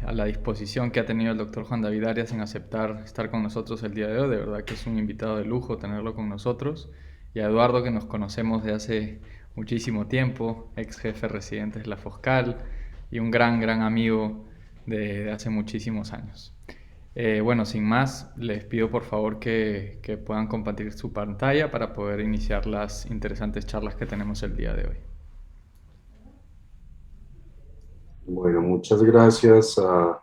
a la disposición que ha tenido el doctor Juan David Arias en aceptar estar con nosotros el día de hoy. De verdad que es un invitado de lujo tenerlo con nosotros. Y a Eduardo, que nos conocemos de hace muchísimo tiempo, ex jefe residente de la Foscal y un gran amigo de hace muchísimos años. Bueno, sin más, les pido por favor que puedan compartir su pantalla para poder iniciar las interesantes charlas que tenemos el día de hoy. Bueno, muchas gracias a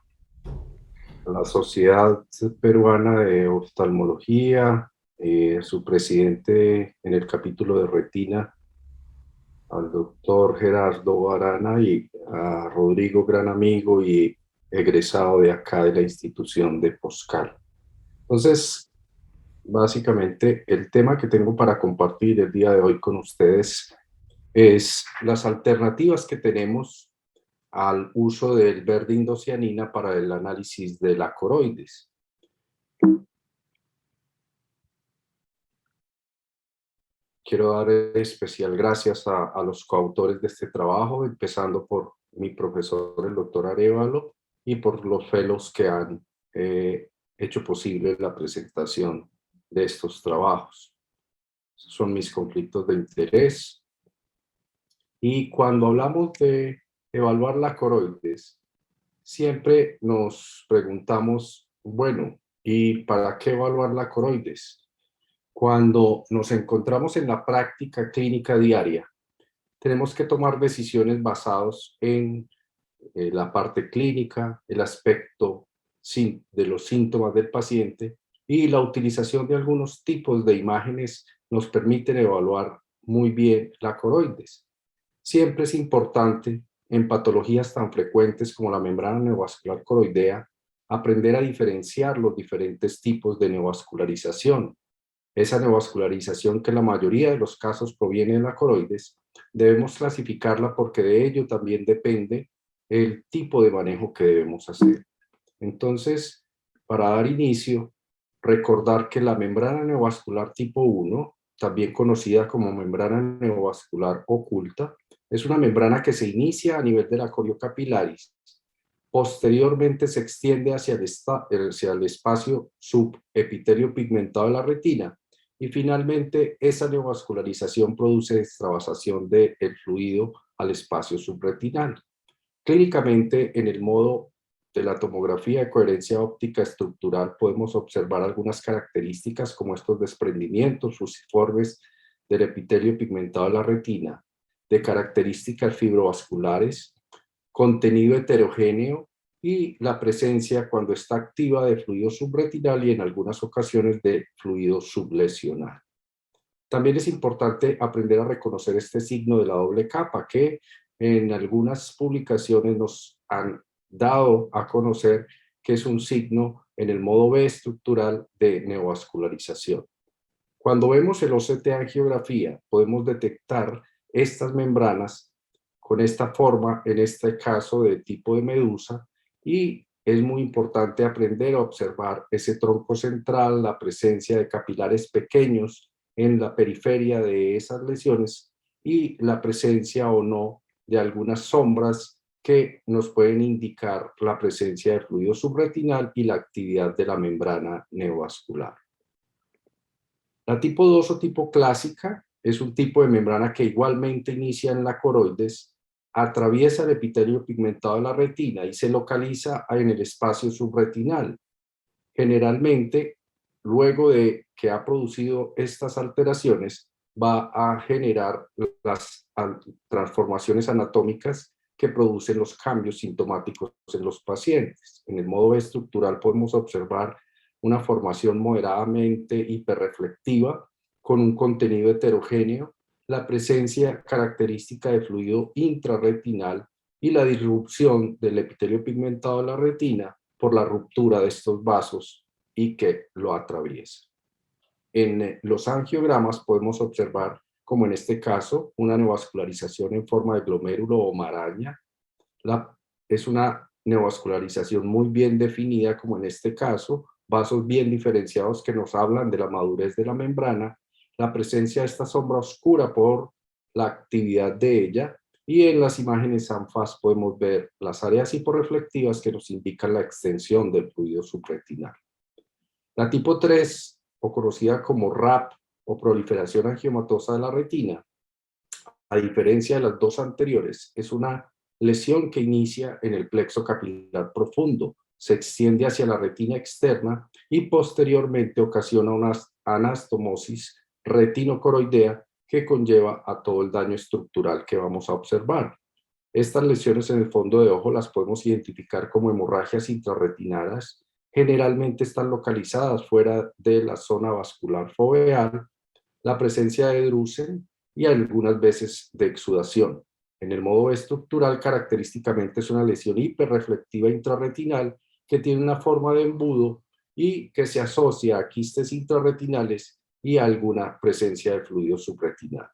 la Sociedad Peruana de Oftalmología, su presidente en el capítulo de retina, al doctor Gerardo Arana, y a Rodrigo, gran amigo y egresado de acá de la institución de Poscal. Entonces, básicamente el tema que tengo para compartir el día de hoy con ustedes es las alternativas que tenemos al uso del verde indocianina para el análisis de la coroides. Quiero dar especial gracias a los coautores de este trabajo, empezando por mi profesor, el doctor Arevalo, y por los fellows que han hecho posible la presentación de estos trabajos. Son mis conflictos de interés. Y cuando hablamos de evaluar la coroides, siempre nos preguntamos, bueno, ¿y para qué evaluar la coroides? Cuando nos encontramos en la práctica clínica diaria, tenemos que tomar decisiones basadas en la parte clínica, el aspecto de los síntomas del paciente, y la utilización de algunos tipos de imágenes nos permiten evaluar muy bien la coroides. Siempre es importante, en patologías tan frecuentes como la membrana neovascular coroidea, aprender a diferenciar los diferentes tipos de neovascularización. Esa neovascularización, que en la mayoría de los casos proviene de la coroides, debemos clasificarla porque de ello también depende el tipo de manejo que debemos hacer. Entonces, para dar inicio, recordar que la membrana neovascular tipo 1, también conocida como membrana neovascular oculta, es una membrana que se inicia a nivel de la coriocapilaris. Posteriormente se extiende hacia el espacio subepitelio pigmentado de la retina, y finalmente esa neovascularización produce extravasación del fluido al espacio subretinal. Clínicamente, en el modo de la tomografía de coherencia óptica estructural, podemos observar algunas características como estos desprendimientos fusiformes del epitelio pigmentado de la retina, de características fibrovasculares, contenido heterogéneo y la presencia, cuando está activa, de fluido subretinal y en algunas ocasiones de fluido sublesional. También es importante aprender a reconocer este signo de la doble capa, que en algunas publicaciones nos han dado a conocer que es un signo en el modo B estructural de neovascularización. Cuando vemos el OCT angiografía, podemos detectar estas membranas con esta forma, en este caso de tipo de medusa, y es muy importante aprender a observar ese tronco central, la presencia de capilares pequeños en la periferia de esas lesiones y la presencia o no de algunas sombras que nos pueden indicar la presencia de fluido subretinal y la actividad de la membrana neovascular. La tipo 2 o tipo clásica es un tipo de membrana que igualmente inicia en la coroides, atraviesa el epitelio pigmentado de la retina y se localiza en el espacio subretinal. Generalmente, luego de que ha producido estas alteraciones, va a generar las transformaciones anatómicas que producen los cambios sintomáticos en los pacientes. En el modo estructural podemos observar una formación moderadamente hiperreflectiva con un contenido heterogéneo, la presencia característica de fluido intrarretinal y la disrupción del epitelio pigmentado de la retina por la ruptura de estos vasos y que lo atraviesa. En los angiogramas podemos observar, como en este caso, una neovascularización en forma de glomérulo o maraña. Es una neovascularización muy bien definida, como en este caso, vasos bien diferenciados que nos hablan de la madurez de la membrana, la presencia de esta sombra oscura por la actividad de ella, Y en las imágenes ANFAS podemos ver las áreas hiporreflectivas que nos indican la extensión del fluido subretinal. La tipo 3, o conocida como RAP, o proliferación angiomatosa de la retina, a diferencia de las dos anteriores, es una lesión que inicia en el plexo capilar profundo, se extiende hacia la retina externa y posteriormente ocasiona una anastomosis retinocoroidea que conlleva a todo el daño estructural que vamos a observar. Estas lesiones en el fondo de ojo las podemos identificar como hemorragias intrarretinadas. Generalmente están localizadas fuera de la zona vascular foveal, la presencia de drusen y algunas veces de exudación. En el modo estructural, característicamente es una lesión hiperreflectiva intrarretinal que tiene una forma de embudo y que se asocia a quistes intrarretinales y a alguna presencia de fluido subretinal.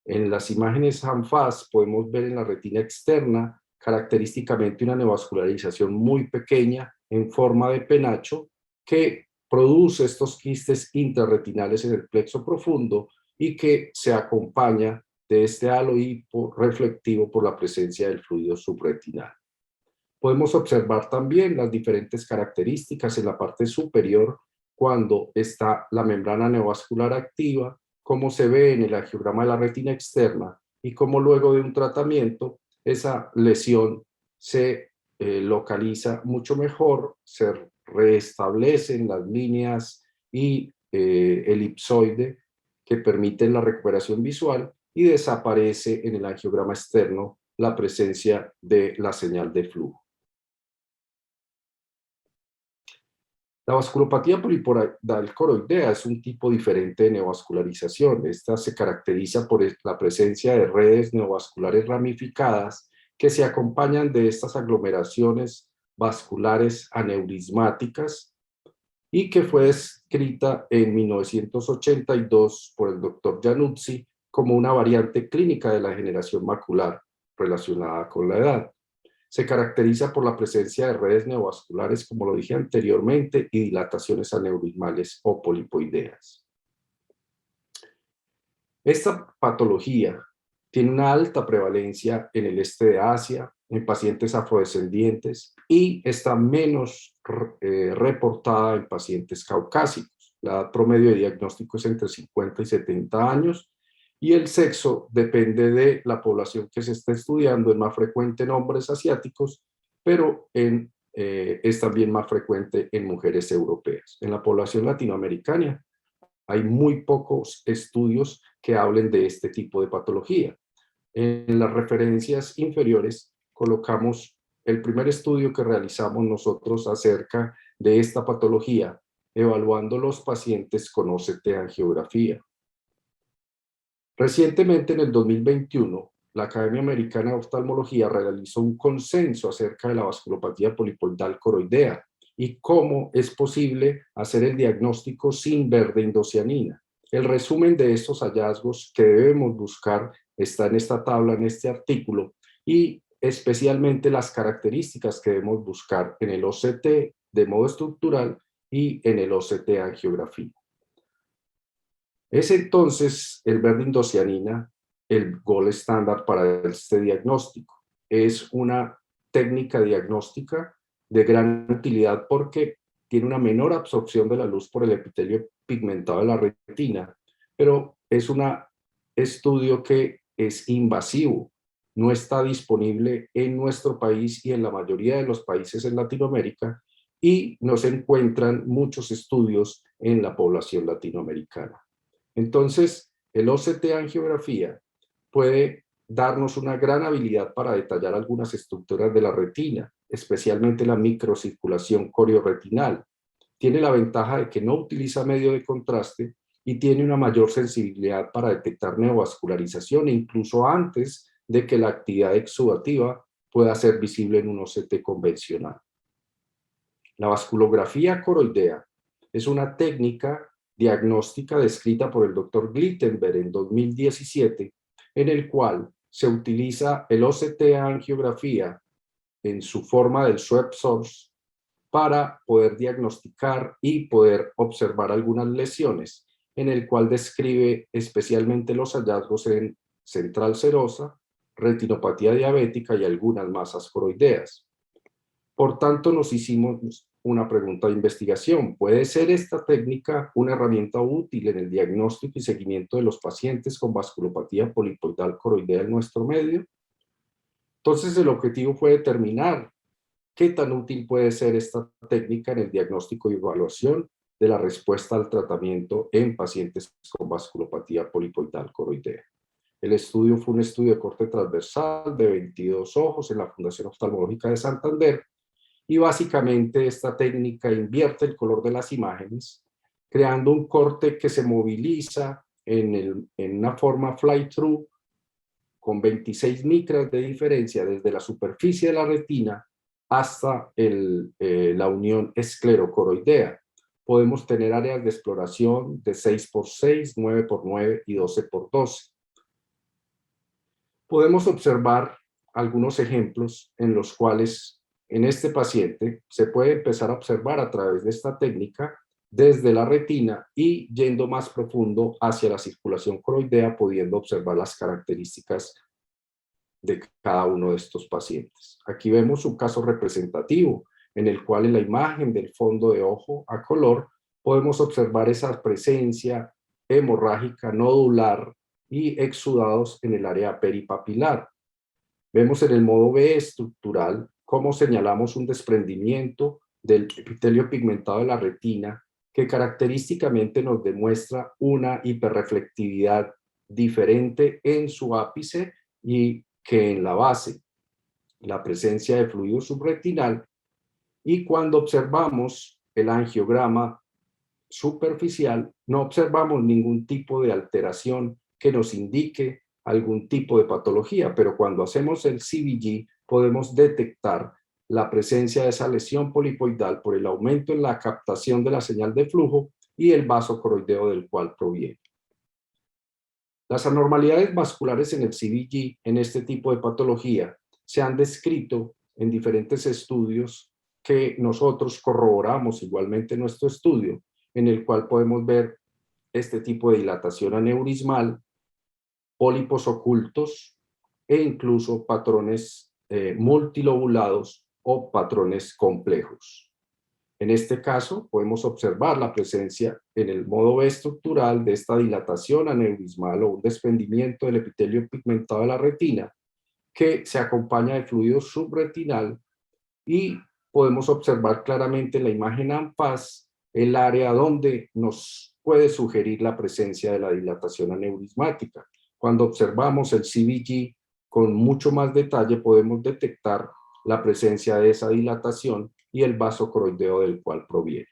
En las imágenes ANFAS podemos ver en la retina externa característicamente una neovascularización muy pequeña en forma de penacho que produce estos quistes intrarretinales en el plexo profundo y que se acompaña de este halo hiporreflectivo por la presencia del fluido subretinal. Podemos observar también las diferentes características en la parte superior cuando está la membrana neovascular activa, cómo se ve en el angiograma de la retina externa y cómo luego de un tratamiento esa lesión se localiza mucho mejor, se restablecen las líneas y elipsoide que permiten la recuperación visual y desaparece en el angiograma externo la presencia de la señal de flujo. La vasculopatía polipoidal coroidea es un tipo diferente de neovascularización. Esta se caracteriza por la presencia de redes neovasculares ramificadas que se acompañan de estas aglomeraciones vasculares aneurismáticas y que fue descrita en 1982 por el doctor Januzzi como una variante clínica de la degeneración macular relacionada con la edad. Se caracteriza por la presencia de redes neovasculares, como lo dije anteriormente, y dilataciones aneurismales o polipoideas. Esta patología tiene una alta prevalencia en el este de Asia, en pacientes afrodescendientes, y está menos reportada en pacientes caucásicos. La edad promedio de diagnóstico es entre 50 y 70 años, y el sexo depende de la población que se está estudiando. Es más frecuente en hombres asiáticos, pero es también más frecuente en mujeres europeas. En la población latinoamericana hay muy pocos estudios que hablen de este tipo de patología. En las referencias inferiores colocamos el primer estudio que realizamos nosotros acerca de esta patología, evaluando los pacientes con OCT angiografía. Recientemente, en el 2021, la Academia Americana de Oftalmología realizó un consenso acerca de la vasculopatía polipoidal coroidea y cómo es posible hacer el diagnóstico sin verde indocianina. El resumen de estos hallazgos que debemos buscar está en esta tabla, en este artículo, y especialmente las características que debemos buscar en el OCT de modo estructural y en el OCT angiografía. Es entonces el verde indocianina el gold estándar para este diagnóstico. Es una técnica diagnóstica de gran utilidad porque tiene una menor absorción de la luz por el epitelio pigmentado de la retina, pero es un estudio que es invasivo, no está disponible en nuestro país y en la mayoría de los países en Latinoamérica, y no se encuentran muchos estudios en la población latinoamericana. Entonces, el OCT angiografía puede darnos una gran habilidad para detallar algunas estructuras de la retina, especialmente la microcirculación corioretinal. Tiene la ventaja de que no utiliza medio de contraste y tiene una mayor sensibilidad para detectar neovascularización, incluso antes de que la actividad exudativa pueda ser visible en un OCT convencional. La vasculografía coroidea es una técnica diagnóstica descrita por el Dr. Glittenberg en 2017, en el cual se utiliza el OCT angiografía en su forma del Schwepp source para poder diagnosticar y poder observar algunas lesiones, en el cual describe especialmente los hallazgos en central serosa, retinopatía diabética y algunas masas coroideas. Por tanto, nos hicimos una pregunta de investigación. ¿Puede ser esta técnica una herramienta útil en el diagnóstico y seguimiento de los pacientes con vasculopatía polipoidal coroidea en nuestro medio? Entonces, el objetivo fue determinar qué tan útil puede ser esta técnica en el diagnóstico y evaluación de la respuesta al tratamiento en pacientes con vasculopatía polipoidal coroidea. El estudio fue un estudio de corte transversal de 22 ojos en la Fundación Oftalmológica de Santander, y básicamente esta técnica invierte el color de las imágenes, creando un corte que se moviliza en una forma fly-through con 26 micras de diferencia desde la superficie de la retina hasta la unión esclerocoroidea. Podemos tener áreas de exploración de 6x6, 9x9 y 12x12. Podemos observar algunos ejemplos en los cuales en este paciente se puede empezar a observar a través de esta técnica desde la retina y yendo más profundo hacia la circulación coroidea, pudiendo observar las características de cada uno de estos pacientes. Aquí vemos un caso representativo en el cual en la imagen del fondo de ojo a color podemos observar esa presencia hemorrágica nodular y exudados en el área peripapilar. Vemos en el modo B estructural cómo señalamos un desprendimiento del epitelio pigmentado de la retina que característicamente nos demuestra una hiperreflectividad diferente en su ápice y que en la base, la presencia de fluido subretinal, y cuando observamos el angiograma superficial no observamos ningún tipo de alteración que nos indique algún tipo de patología, pero cuando hacemos el CBG podemos detectar la presencia de esa lesión polipoidal por el aumento en la captación de la señal de flujo y el vaso coroideo del cual proviene. Las anormalidades vasculares en el CBG en este tipo de patología se han descrito en diferentes estudios que nosotros corroboramos igualmente en nuestro estudio, en el cual podemos ver este tipo de dilatación aneurismal, pólipos ocultos e incluso patrones multilobulados o patrones complejos. En este caso, podemos observar la presencia en el modo B estructural de esta dilatación aneurismal o un desprendimiento del epitelio pigmentado de la retina que se acompaña de fluido subretinal, y podemos observar claramente en la imagen ANPAS el área donde nos puede sugerir la presencia de la dilatación aneurismática. Cuando observamos el CBG con mucho más detalle podemos detectar la presencia de esa dilatación y el vaso coroideo del cual proviene.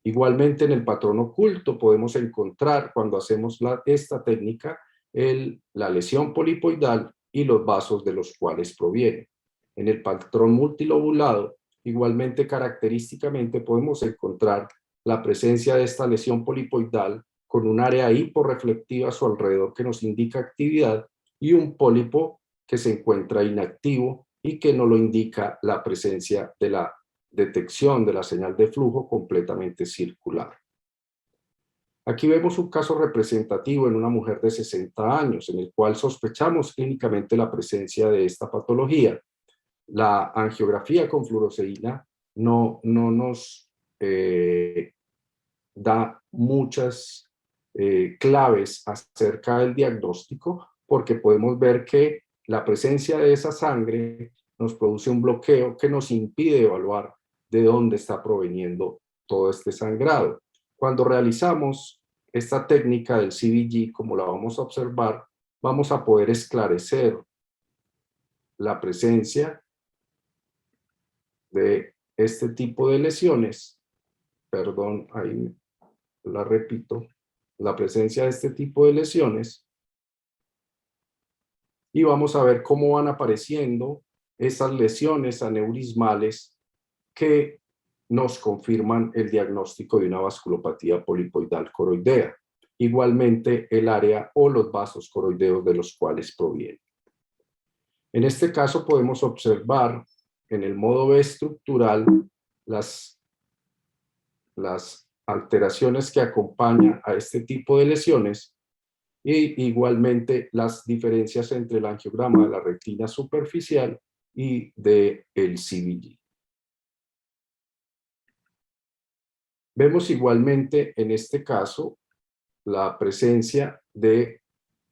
Igualmente en el patrón oculto podemos encontrar cuando hacemos esta técnica la lesión polipoidal y los vasos de los cuales proviene. En el patrón multilobulado, igualmente característicamente podemos encontrar la presencia de esta lesión polipoidal con un área hiporreflectiva a su alrededor que nos indica actividad y un pólipo que se encuentra inactivo y que nos lo indica la presencia de la detección de la señal de flujo completamente circular. Aquí vemos un caso representativo en una mujer de 60 años, en el cual sospechamos clínicamente la presencia de esta patología. La angiografía con fluoresceína no nos da muchas claves acerca del diagnóstico, porque podemos ver que la presencia de esa sangre nos produce un bloqueo que nos impide evaluar de dónde está proveniendo todo este sangrado. Cuando realizamos esta técnica del CBG, como la vamos a observar, vamos a poder esclarecer la presencia de este tipo de lesiones. Perdón, ahí la repito. La presencia de este tipo de lesiones, y vamos a ver cómo van apareciendo esas lesiones aneurismales que nos confirman el diagnóstico de una vasculopatía polipoidal coroidea. Igualmente el área o los vasos coroideos de los cuales proviene. En este caso podemos observar en el modo B estructural las alteraciones que acompañan a este tipo de lesiones, y igualmente las diferencias entre el angiograma de la retina superficial y del CBG. Vemos igualmente en este caso la presencia de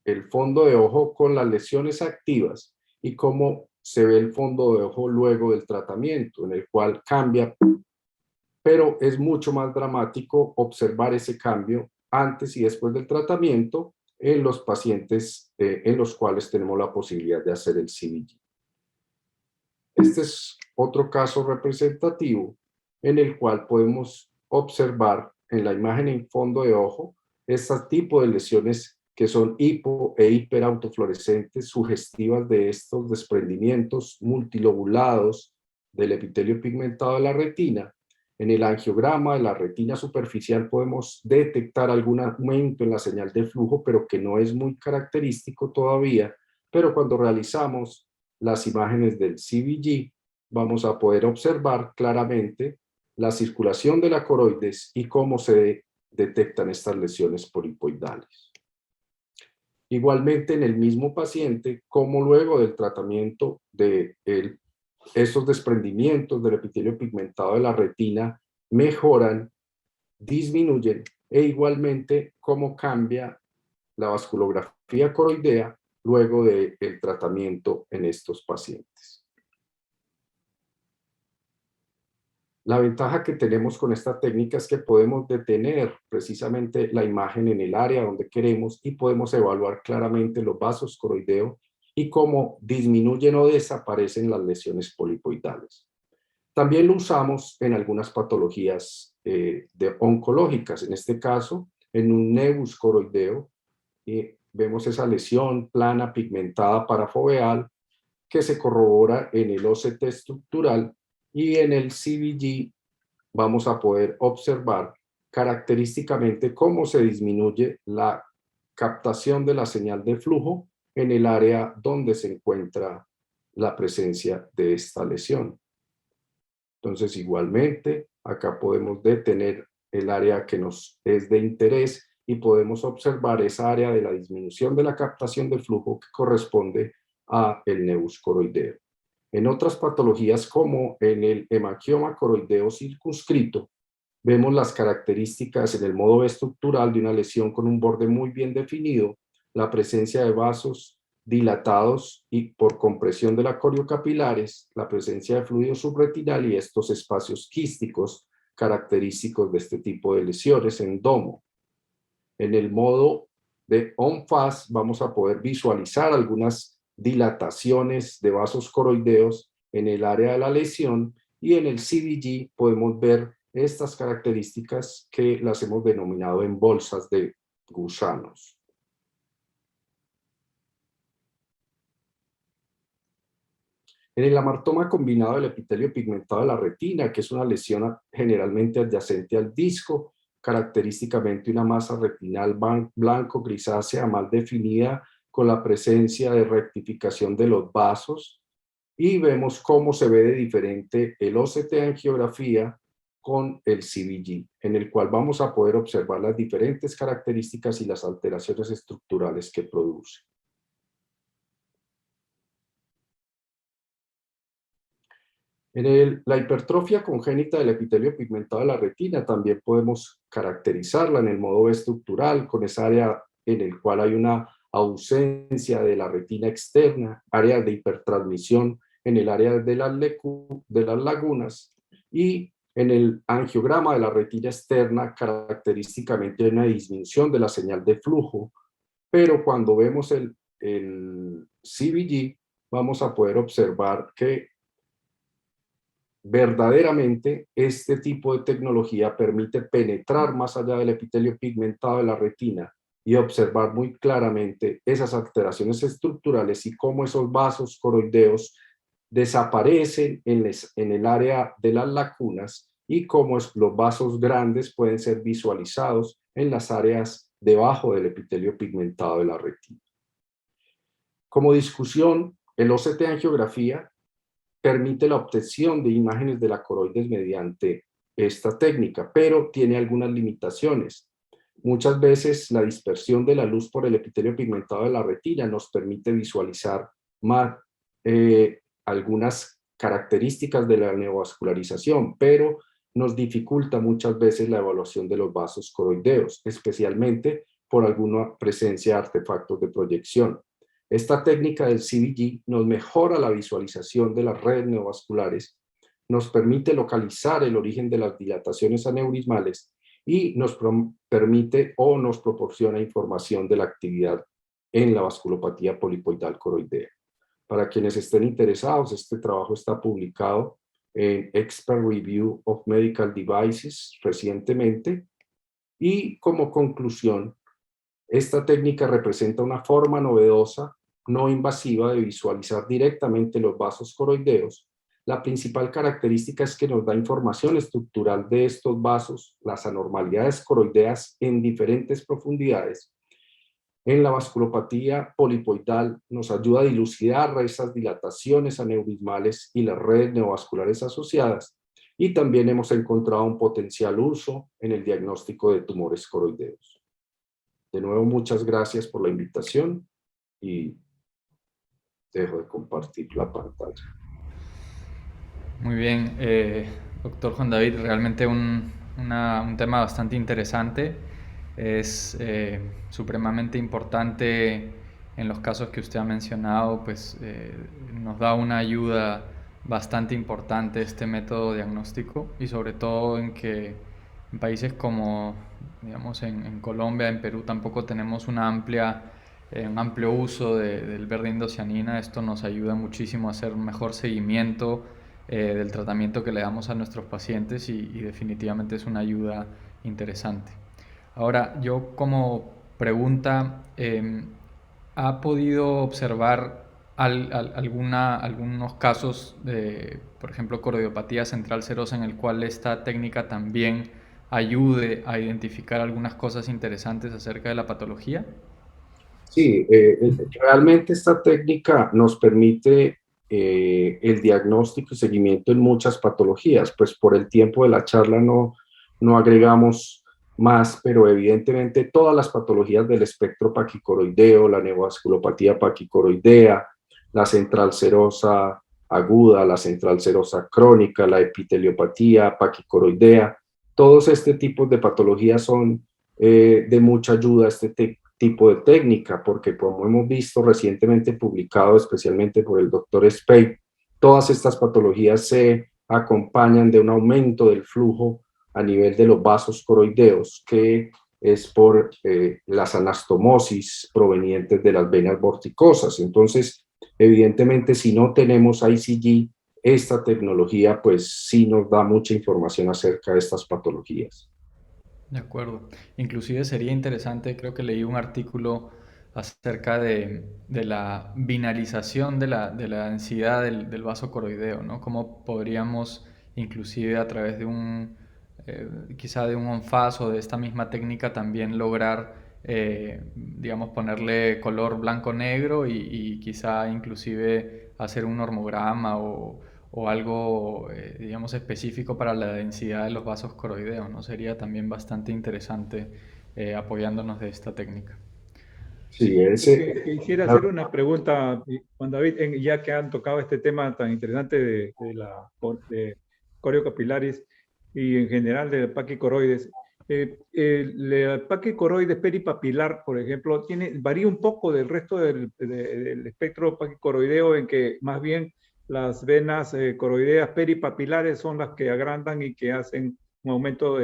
el fondo de ojo con las lesiones activas y cómo se ve el fondo de ojo luego del tratamiento, en el cual cambia, pero es mucho más dramático observar ese cambio antes y después del tratamiento en los pacientes en los cuales tenemos la posibilidad de hacer el CBG. Este es otro caso representativo en el cual podemos observar en la imagen en fondo de ojo este tipo de lesiones que son hipo e hiperautofluorescentes sugestivas de estos desprendimientos multilobulados del epitelio pigmentado de la retina. En el angiograma de la retina superficial podemos detectar algún aumento en la señal de flujo, pero que no es muy característico todavía. Pero cuando realizamos las imágenes del CBG, vamos a poder observar claramente la circulación de la coroides y cómo se detectan estas lesiones polipoidales. Igualmente en el mismo paciente, como luego del tratamiento de estos desprendimientos del epitelio pigmentado de la retina mejoran, disminuyen, e igualmente cómo cambia la vasculografía coroidea luego del tratamiento en estos pacientes. La ventaja que tenemos con esta técnica es que podemos detener precisamente la imagen en el área donde queremos y podemos evaluar claramente los vasos coroideos y cómo disminuyen o desaparecen las lesiones polipoidales. También lo usamos en algunas patologías oncológicas, en este caso en un nevus coroideo, y vemos esa lesión plana pigmentada parafoveal que se corrobora en el OCT estructural, y en el CBG vamos a poder observar característicamente cómo se disminuye la captación de la señal de flujo en el área donde se encuentra la presencia de esta lesión. Entonces, igualmente, acá podemos detener el área que nos es de interés y podemos observar esa área de la disminución de la captación de flujo que corresponde a el nevus coroideo. En otras patologías, como en el hemangioma coroideo circunscrito, vemos las características en el modo estructural de una lesión con un borde muy bien definido, la presencia de vasos dilatados y por compresión de la coriocapilares, la presencia de fluido subretinal y estos espacios quísticos característicos de este tipo de lesiones en domo. En el modo de on-fast vamos a poder visualizar algunas dilataciones de vasos coroideos en el área de la lesión, y en el CBG podemos ver estas características que las hemos denominado en bolsas de gusanos. En el amartoma combinado del epitelio pigmentado de la retina, que es una lesión generalmente adyacente al disco, característicamente una masa retinal blanco-grisácea mal definida con la presencia de rectificación de los vasos, y vemos cómo se ve de diferente el OCT angiografía con el CBG, en el cual vamos a poder observar las diferentes características y las alteraciones estructurales que produce. En la hipertrofia congénita del epitelio pigmentado de la retina también podemos caracterizarla en el modo estructural, con esa área en el cual hay una ausencia de la retina externa, áreas de hipertransmisión en el área de las lagunas, y en el angiograma de la retina externa característicamente hay una disminución de la señal de flujo, pero cuando vemos el CBG vamos a poder observar que verdaderamente este tipo de tecnología permite penetrar más allá del epitelio pigmentado de la retina y observar muy claramente esas alteraciones estructurales y cómo esos vasos coroideos desaparecen en el área de las lagunas, y cómo los vasos grandes pueden ser visualizados en las áreas debajo del epitelio pigmentado de la retina. Como discusión, el OCT angiografía permite la obtención de imágenes de la coroides mediante esta técnica, pero tiene algunas limitaciones. Muchas veces la dispersión de la luz por el epitelio pigmentado de la retina nos permite visualizar más algunas características de la neovascularización, pero nos dificulta muchas veces la evaluación de los vasos coroideos, especialmente por alguna presencia de artefactos de proyección. Esta técnica del CBG nos mejora la visualización de las redes neovasculares, nos permite localizar el origen de las dilataciones aneurismales y nos permite o nos proporciona información de la actividad en la vasculopatía polipoidal coroidea. Para quienes estén interesados, este trabajo está publicado en Expert Review of Medical Devices recientemente, y como conclusión, esta técnica representa una forma novedosa, no invasiva, de visualizar directamente los vasos coroideos. La principal característica es que nos da información estructural de estos vasos, las anormalidades coroideas en diferentes profundidades. En la vasculopatía polipoidal nos ayuda a dilucidar esas dilataciones aneurismales y las redes neovasculares asociadas, y también hemos encontrado un potencial uso en el diagnóstico de tumores coroideos. De nuevo, muchas gracias por la invitación y dejo de compartir la pantalla. Muy bien, doctor Juan David, realmente un tema bastante interesante. Es supremamente importante en los casos que usted ha mencionado, pues nos da una ayuda bastante importante este método diagnóstico, y sobre todo en que en países como, digamos, en Colombia, en Perú, tampoco tenemos un amplio uso del verde indocianina. Esto nos ayuda muchísimo a hacer un mejor seguimiento del tratamiento que le damos a nuestros pacientes, y definitivamente es una ayuda interesante. Ahora, yo como pregunta, ¿ha podido observar algunos casos de, por ejemplo, coroidopatía central serosa, en el cual esta técnica también ayude a identificar algunas cosas interesantes acerca de la patología? Sí, realmente esta técnica nos permite el diagnóstico y seguimiento en muchas patologías. Pues por el tiempo de la charla no agregamos más, pero evidentemente todas las patologías del espectro paquicoroideo, la neovasculopatía paquicoroidea, la central serosa aguda, la central serosa crónica, la epiteliopatía paquicoroidea, todos este tipos de patologías son de mucha ayuda a este tipo de técnica, porque como hemos visto recientemente publicado, especialmente por el doctor Spade, todas estas patologías se acompañan de un aumento del flujo a nivel de los vasos coroideos, que es por las anastomosis provenientes de las venas vorticosas. Entonces, evidentemente, si no tenemos ICG, esta tecnología pues sí nos da mucha información acerca de estas patologías. De acuerdo. Inclusive sería interesante, creo que leí un artículo acerca de la binarización de la densidad del vaso coroideo, ¿no? Cómo podríamos, inclusive a través de quizá de un ONFAS o de esta misma técnica, también lograr, digamos, ponerle color blanco-negro, y quizá inclusive hacer un normograma o algo, digamos, específico para la densidad de los vasos coroideos, ¿no? Sería también bastante interesante, apoyándonos de esta técnica. Sí, ese, Quisiera hacer una pregunta, Juan David, ya que han tocado este tema tan interesante de coriocapilaris y en general de paquicoroides. El paquicoroides peripapilar, por ejemplo, varía un poco del resto del espectro paquicoroideo, en que más bien las venas coroideas peripapilares son las que agrandan y que hacen un aumento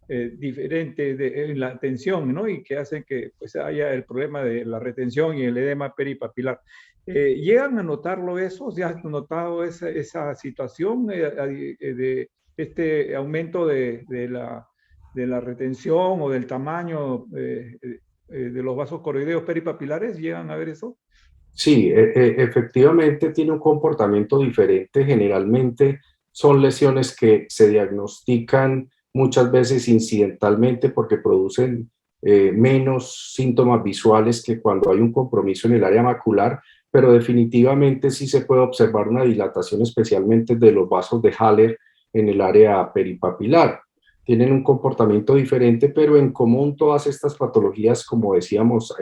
diferente en la tensión, ¿no? Y que hacen que pues, haya el problema de la retención y el edema peripapilar. ¿Llegan a notarlo eso? ¿Ya has notado esa situación de este aumento de la retención o del tamaño de los vasos coroideos peripapilares? ¿Llegan a ver eso? Sí, efectivamente tiene un comportamiento diferente. Generalmente son lesiones que se diagnostican muchas veces incidentalmente, porque producen menos síntomas visuales que cuando hay un compromiso en el área macular, pero definitivamente sí se puede observar una dilatación, especialmente de los vasos de Haller en el área peripapilar. tienen un comportamiento diferente, pero en común todas estas patologías, como decíamos,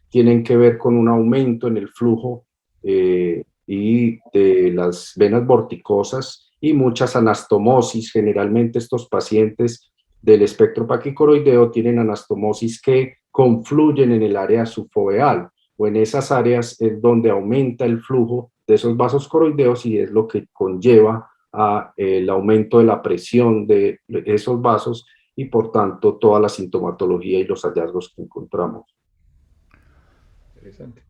tienen que ver con un aumento en el flujo y de las venas vorticosas y muchas anastomosis. Generalmente estos pacientes del espectro paquicoroideo tienen anastomosis que confluyen en el área subfoveal o en esas áreas es donde aumenta el flujo de esos vasos coroideos y es lo que conlleva a el aumento de la presión de esos vasos y por tanto toda la sintomatología y los hallazgos que encontramos. Interesante.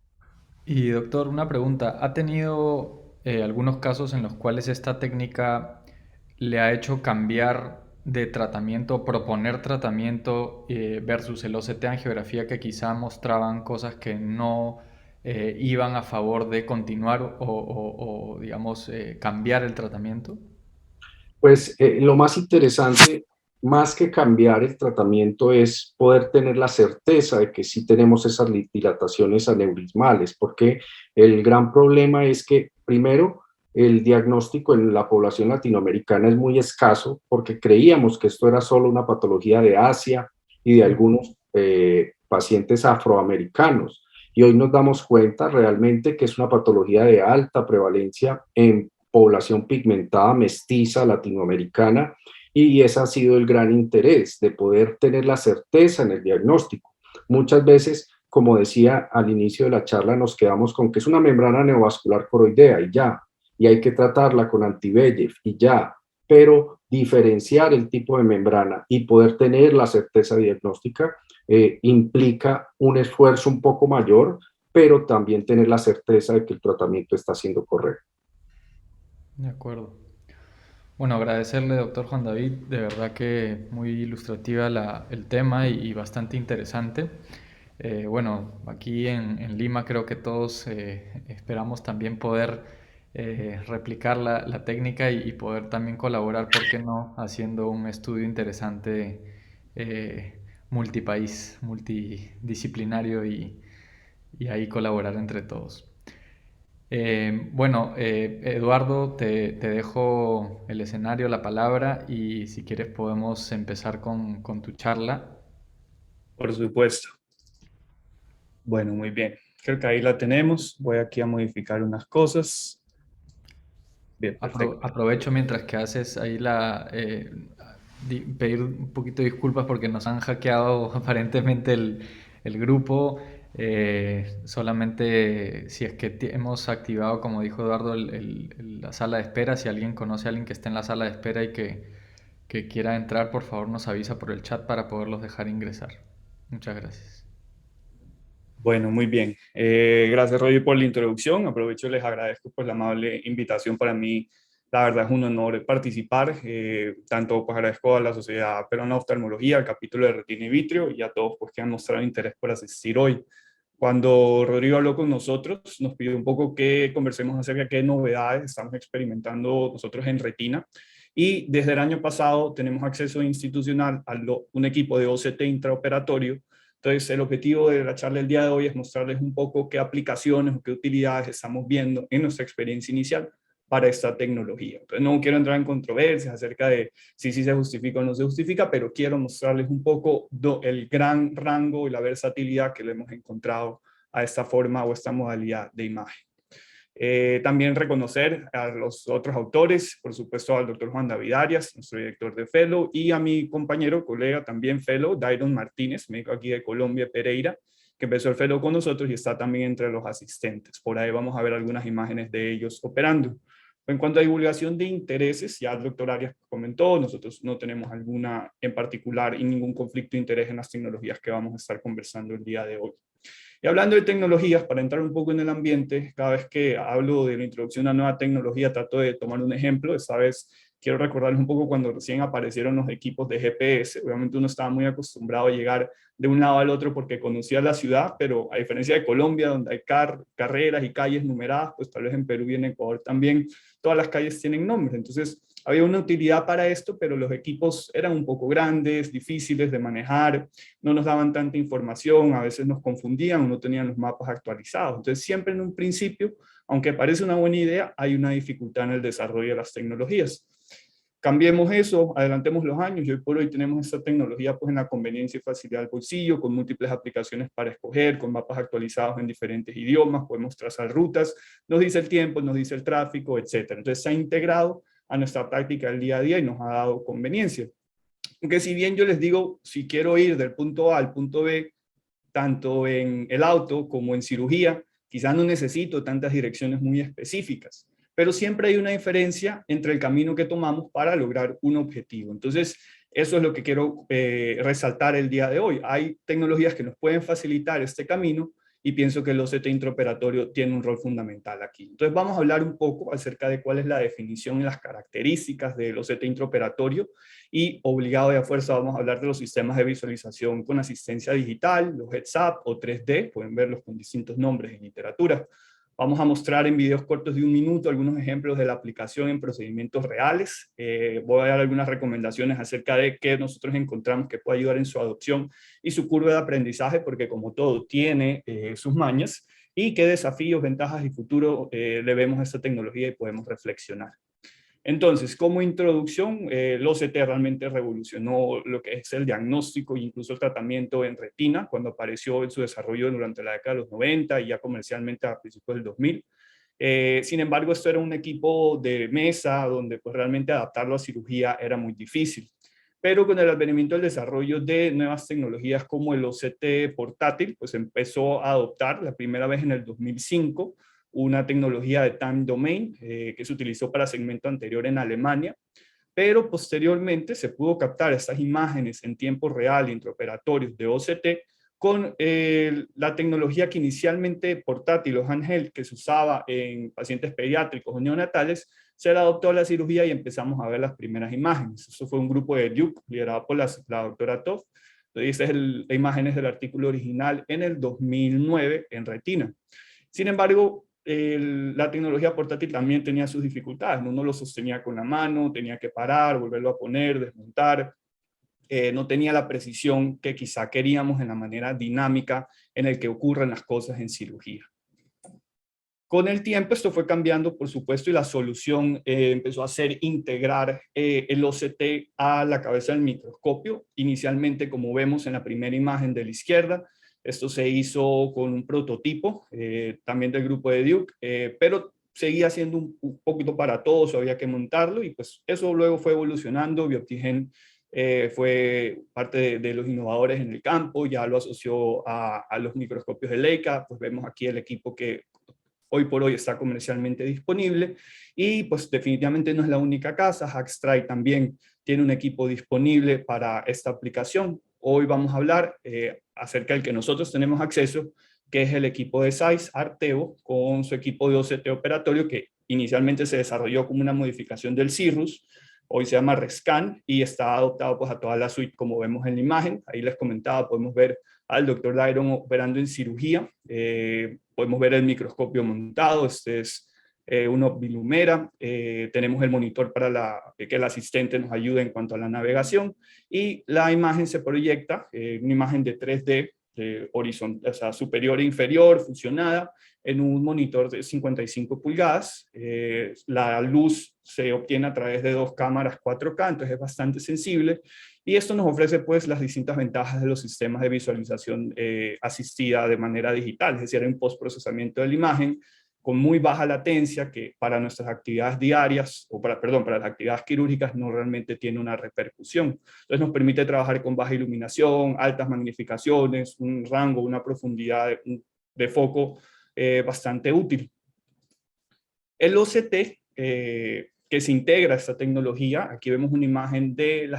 Y doctor, una pregunta. ¿Ha tenido algunos casos en los cuales esta técnica le ha hecho cambiar de tratamiento, proponer tratamiento versus el OCT angiografía que quizá mostraban cosas que no iban a favor de continuar digamos, cambiar el tratamiento? Pues lo más interesante, más que cambiar el tratamiento, es poder tener la certeza de que sí tenemos esas dilataciones aneurismales, porque el gran problema es que, primero, el diagnóstico en la población latinoamericana es muy escaso, porque creíamos que esto era solo una patología de Asia y de algunos pacientes afroamericanos. Y hoy nos damos cuenta realmente que es una patología de alta prevalencia en población pigmentada mestiza latinoamericana y ese ha sido el gran interés de poder tener la certeza en el diagnóstico. Muchas veces, como decía al inicio de la charla, nos quedamos con que es una membrana neovascular coroidea y ya, y hay que tratarla con anti-VEGF y ya, pero diferenciar el tipo de membrana y poder tener la certeza diagnóstica implica un esfuerzo un poco mayor, pero también tener la certeza de que el tratamiento está siendo correcto. De acuerdo. Bueno, agradecerle, doctor Juan David, de verdad que muy ilustrativa el tema y bastante interesante. Bueno, aquí en Lima creo que todos esperamos también poder replicar la técnica y poder también colaborar, ¿por qué no?, haciendo un estudio interesante multipaís, multidisciplinario y ahí colaborar entre todos. Bueno, Eduardo, te dejo el escenario, la palabra y si quieres podemos empezar con tu charla. Por supuesto. Bueno, muy bien. Creo que ahí la tenemos. Voy aquí a modificar unas cosas. Bien, perfecto. Aprovecho mientras que haces ahí pedir un poquito de disculpas porque nos han hackeado aparentemente el grupo. Solamente si es que hemos activado, como dijo Eduardo, la sala de espera. Si alguien conoce a alguien que esté en la sala de espera y que quiera entrar, por favor nos avisa por el chat para poderlos dejar ingresar. Muchas gracias. Bueno, muy bien. Gracias, Roger, por la introducción. Aprovecho y les agradezco pues, la amable invitación. Para mí, la verdad, es un honor participar. Tanto pues, agradezco a la Sociedad Peruana de Oftalmología, al capítulo de Retina y Vitrio y a todos pues, que han mostrado interés por asistir hoy. Cuando Rodrigo habló con nosotros, nos pidió un poco que conversemos acerca de qué novedades estamos experimentando nosotros en Retina. Y desde el año pasado tenemos acceso institucional a un equipo de OCT intraoperatorio. Entonces, el objetivo de la charla del día de hoy es mostrarles un poco qué aplicaciones o qué utilidades estamos viendo en nuestra experiencia inicial para esta tecnología. Entonces, no quiero entrar en controversias acerca de si se justifica o no se justifica, pero quiero mostrarles un poco el gran rango y la versatilidad que le hemos encontrado a esta forma o esta modalidad de imagen. También reconocer a los otros autores, por supuesto al doctor Juan David Arias, nuestro director de Fellow, y a mi compañero, colega también Fellow, Dairon Martínez, médico aquí de Colombia, Pereira, que empezó el Fellow con nosotros y está también entre los asistentes. Por ahí vamos a ver algunas imágenes de ellos operando. En cuanto a divulgación de intereses, ya el doctor Arias comentó, nosotros no tenemos alguna en particular y ningún conflicto de interés en las tecnologías que vamos a estar conversando el día de hoy. Y hablando de tecnologías, para entrar un poco en el ambiente, cada vez que hablo de la introducción a una nueva tecnología, trato de tomar un ejemplo. Esta vez quiero recordarles un poco cuando recién aparecieron los equipos de GPS. Obviamente uno estaba muy acostumbrado a llegar de un lado al otro porque conocía la ciudad, pero a diferencia de Colombia, donde hay carreras y calles numeradas, pues tal vez en Perú y en Ecuador también todas las calles tienen nombres. Entonces había una utilidad para esto, pero los equipos eran un poco grandes, difíciles de manejar, no nos daban tanta información, a veces nos confundían, no tenían los mapas actualizados. Entonces siempre en un principio, aunque parece una buena idea, hay una dificultad en el desarrollo de las tecnologías. Cambiemos eso, adelantemos los años y hoy por hoy tenemos esta tecnología pues en la conveniencia y facilidad del bolsillo, con múltiples aplicaciones para escoger, con mapas actualizados en diferentes idiomas, podemos trazar rutas, nos dice el tiempo, nos dice el tráfico, etc. Entonces se ha integrado a nuestra práctica del día a día y nos ha dado conveniencia. Aunque si bien yo les digo, si quiero ir del punto A al punto B, tanto en el auto como en cirugía, quizás no necesito tantas direcciones muy específicas, pero siempre hay una diferencia entre el camino que tomamos para lograr un objetivo. Entonces, eso es lo que quiero resaltar el día de hoy. Hay tecnologías que nos pueden facilitar este camino y pienso que el OCT intraoperatorio tiene un rol fundamental aquí. Entonces, vamos a hablar un poco acerca de cuál es la definición y las características del OCT intraoperatorio y obligado de a fuerza vamos a hablar de los sistemas de visualización con asistencia digital, los heads-up o 3D, pueden verlos con distintos nombres en literatura. Vamos a mostrar en videos cortos de 1 minuto algunos ejemplos de la aplicación en procedimientos reales. Voy a dar algunas recomendaciones acerca de qué nosotros encontramos que puede ayudar en su adopción y su curva de aprendizaje, porque como todo tiene sus mañas, y qué desafíos, ventajas y futuro le vemos a esta tecnología y podemos reflexionar. Entonces, como introducción, el OCT realmente revolucionó lo que es el diagnóstico e incluso el tratamiento en retina, cuando apareció en su desarrollo durante la década de los 90 y ya comercialmente a principios del 2000. Sin embargo, esto era un equipo de mesa donde pues, realmente adaptarlo a cirugía era muy difícil. Pero con el advenimiento del desarrollo de nuevas tecnologías como el OCT portátil, pues empezó a adoptar la primera vez en el 2005 una tecnología de time domain que se utilizó para segmento anterior en Alemania, pero posteriormente se pudo captar estas imágenes en tiempo real intraoperatorios de OCT con la tecnología que inicialmente portátil o handheld que se usaba en pacientes pediátricos o neonatales, se adoptó a la cirugía y empezamos a ver las primeras imágenes. Eso fue un grupo de Duke liderado por la doctora Toff. Entonces, estas imágenes del artículo original en el 2009 en retina. Sin embargo, la tecnología portátil también tenía sus dificultades. Uno lo sostenía con la mano, tenía que parar, volverlo a poner, desmontar. No tenía la precisión que quizá queríamos en la manera dinámica en el que ocurren las cosas en cirugía. Con el tiempo esto fue cambiando, por supuesto, y la solución empezó a ser integrar el OCT a la cabeza del microscopio. Inicialmente, como vemos en la primera imagen de la izquierda, esto se hizo con un prototipo, también del grupo de Duke, pero seguía siendo un poquito para todos, había que montarlo, y pues eso luego fue evolucionando. Bioptigen fue parte de los innovadores en el campo, ya lo asoció a los microscopios de Leica. Pues vemos aquí el equipo que hoy por hoy está comercialmente disponible, y pues definitivamente no es la única casa. Hackstrike también tiene un equipo disponible para esta aplicación. Hoy vamos a hablar acerca del que nosotros tenemos acceso, que es el equipo de Zeiss Arteo, con su equipo de OCT operatorio, que inicialmente se desarrolló como una modificación del Cirrus, hoy se llama Rescan, y está adoptado pues, a toda la suite, como vemos en la imagen. Ahí les comentaba, podemos ver al doctor Dairon operando en cirugía, podemos ver el microscopio montado. Este es una bilumera, tenemos el monitor para que el asistente nos ayude en cuanto a la navegación, y la imagen se proyecta, una imagen de 3D, horizontal, o sea, superior e inferior, fusionada, en un monitor de 55 pulgadas. La luz se obtiene a través de 2 cámaras 4K, entonces es bastante sensible, y esto nos ofrece pues las distintas ventajas de los sistemas de visualización asistida de manera digital, es decir, hay un postprocesamiento de la imagen con muy baja latencia, que para nuestras actividades diarias, o para las actividades quirúrgicas no realmente tiene una repercusión. Entonces nos permite trabajar con baja iluminación, altas magnificaciones, un rango, una profundidad de foco bastante útil. El OCT, que se integra a esta tecnología, aquí vemos una imagen del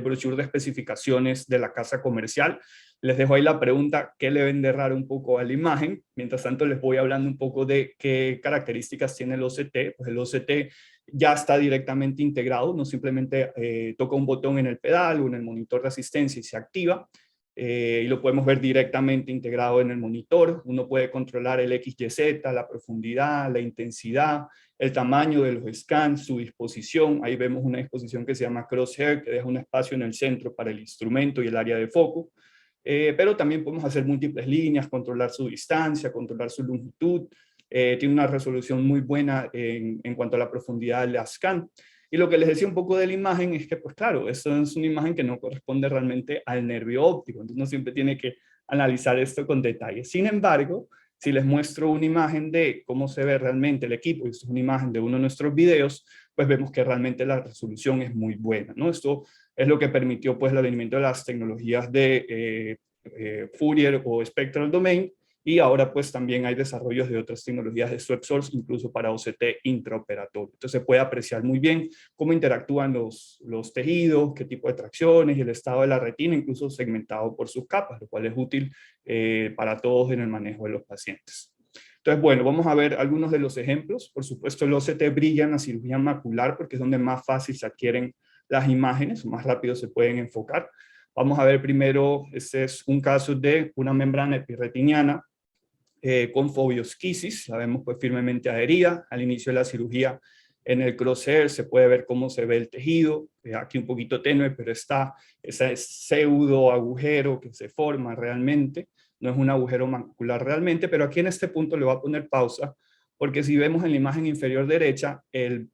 brochure de especificaciones de la casa comercial. Les dejo ahí la pregunta, ¿qué le ven de raro un poco a la imagen? Mientras tanto les voy hablando un poco de qué características tiene el OCT. Pues el OCT ya está directamente integrado, no simplemente toca un botón en el pedal o en el monitor de asistencia y se activa. Y lo podemos ver directamente integrado en el monitor. Uno puede controlar el XYZ, la profundidad, la intensidad, el tamaño de los scans, su disposición. Ahí vemos una disposición que se llama crosshair, que deja un espacio en el centro para el instrumento y el área de foco. Pero también podemos hacer múltiples líneas, controlar su distancia, controlar su longitud. Tiene una resolución muy buena en cuanto a la profundidad de la scan. Y lo que les decía un poco de la imagen es que, pues claro, eso es una imagen que no corresponde realmente al nervio óptico, entonces uno siempre tiene que analizar esto con detalle. Sin embargo, si les muestro una imagen de cómo se ve realmente el equipo, y esto es una imagen de uno de nuestros videos, pues vemos que realmente la resolución es muy buena, ¿no? Esto es lo que permitió pues el advenimiento de las tecnologías de Fourier o Spectral Domain, y ahora pues también hay desarrollos de otras tecnologías de Web Source, incluso para OCT intraoperatorio. Entonces se puede apreciar muy bien cómo interactúan los tejidos, qué tipo de tracciones y el estado de la retina, incluso segmentado por sus capas, lo cual es útil para todos en el manejo de los pacientes. Entonces, bueno, vamos a ver algunos de los ejemplos. Por supuesto, el OCT brilla en la cirugía macular porque es donde más fácil se adquieren las imágenes, más rápido se pueden enfocar. Vamos a ver primero, este es un caso de una membrana epirretiniana con fobiosquisis, la vemos pues firmemente adherida. Al inicio de la cirugía en el crosshair se puede ver cómo se ve el tejido, aquí un poquito tenue, pero está ese pseudo agujero que se forma realmente, no es un agujero macular realmente, pero aquí en este punto le voy a poner pausa, porque si vemos en la imagen inferior derecha, el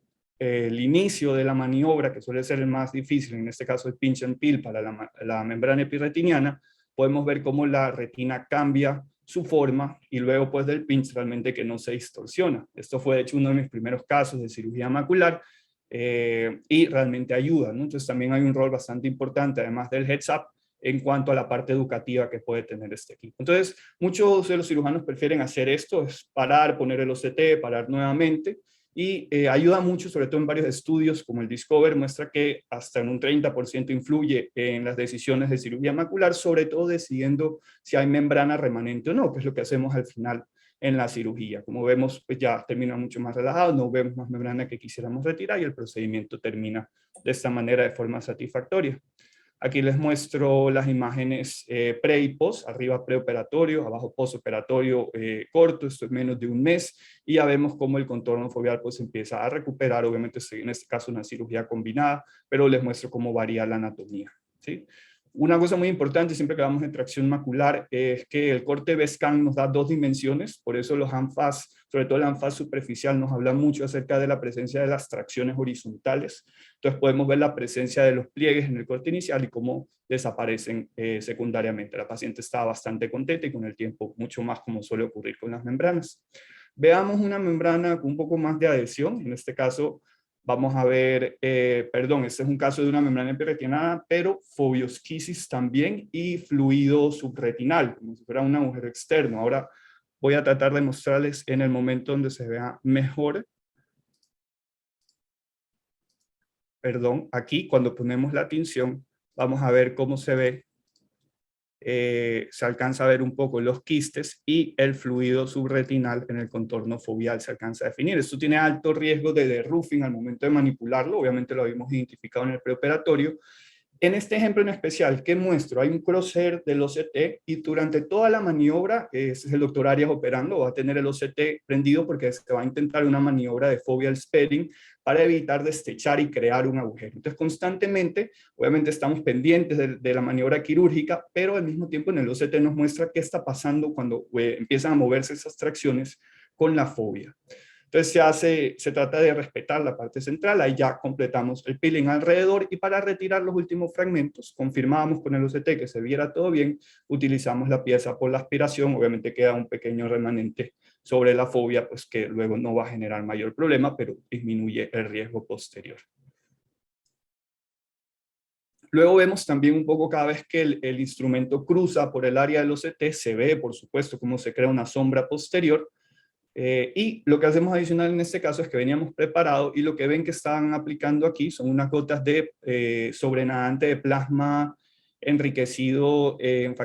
inicio de la maniobra, que suele ser el más difícil, en este caso el pinch and peel para la membrana epirretiniana, podemos ver cómo la retina cambia su forma y luego pues del pinch realmente que no se distorsiona. Esto fue de hecho uno de mis primeros casos de cirugía macular y realmente ayuda, ¿no? Entonces también hay un rol bastante importante, además del heads up, en cuanto a la parte educativa que puede tener este equipo. Entonces, muchos de los cirujanos prefieren hacer esto, es parar, poner el OCT, parar nuevamente, y ayuda mucho, sobre todo en varios estudios como el Discover, muestra que hasta en un 30% influye en las decisiones de cirugía macular, sobre todo decidiendo si hay membrana remanente o no, que es lo que hacemos al final en la cirugía. Como vemos, pues ya termina mucho más relajado, no vemos más membrana que quisiéramos retirar y el procedimiento termina de esta manera de forma satisfactoria. Aquí les muestro las imágenes pre y post, arriba preoperatorio, abajo postoperatorio corto, esto es menos de un mes, y ya vemos cómo el contorno foveal pues empieza a recuperar, obviamente en este caso una cirugía combinada, pero les muestro cómo varía la anatomía, ¿sí? Una cosa muy importante siempre que hablamos de tracción macular es que el corte B-scan nos da dos dimensiones, por eso los ANFAS, sobre todo el ANFAS superficial, nos habla mucho acerca de la presencia de las tracciones horizontales. Entonces podemos ver la presencia de los pliegues en el corte inicial y cómo desaparecen secundariamente. La paciente está bastante contenta y con el tiempo mucho más, como suele ocurrir con las membranas. Veamos una membrana con un poco más de adhesión, en este caso vamos a ver, este es un caso de una membrana epirretiniana, pero fobiosquisis también y fluido subretinal, como si fuera un agujero externo. Ahora voy a tratar de mostrarles en el momento donde se vea mejor. Perdón, aquí cuando ponemos la tinción, vamos a ver cómo se ve. Se alcanza a ver un poco los quistes y el fluido subretinal en el contorno foveal se alcanza a definir. Esto tiene alto riesgo de derroofing al momento de manipularlo, obviamente lo habíamos identificado en el preoperatorio. En este ejemplo en especial que muestro, hay un crosshair del OCT y durante toda la maniobra, ese es el doctor Arias operando, va a tener el OCT prendido porque se va a intentar una maniobra de foveal sparing para evitar destechar y crear un agujero. Entonces constantemente, obviamente estamos pendientes de la maniobra quirúrgica, pero al mismo tiempo en el OCT nos muestra qué está pasando cuando empiezan a moverse esas tracciones con la fobia. Entonces se trata de respetar la parte central, ahí ya completamos el peeling alrededor y para retirar los últimos fragmentos, confirmamos con el OCT que se viera todo bien, utilizamos la pieza por la aspiración, obviamente queda un pequeño remanente sobre la fobia, pues que luego no va a generar mayor problema, pero disminuye el riesgo posterior. Luego vemos también un poco cada vez que el instrumento cruza por el área del OCT, se ve por supuesto cómo se crea una sombra posterior, y lo que hacemos adicional en este caso es que veníamos preparados y lo que ven que están aplicando aquí son unas gotas de sobrenadante de plasma enriquecido en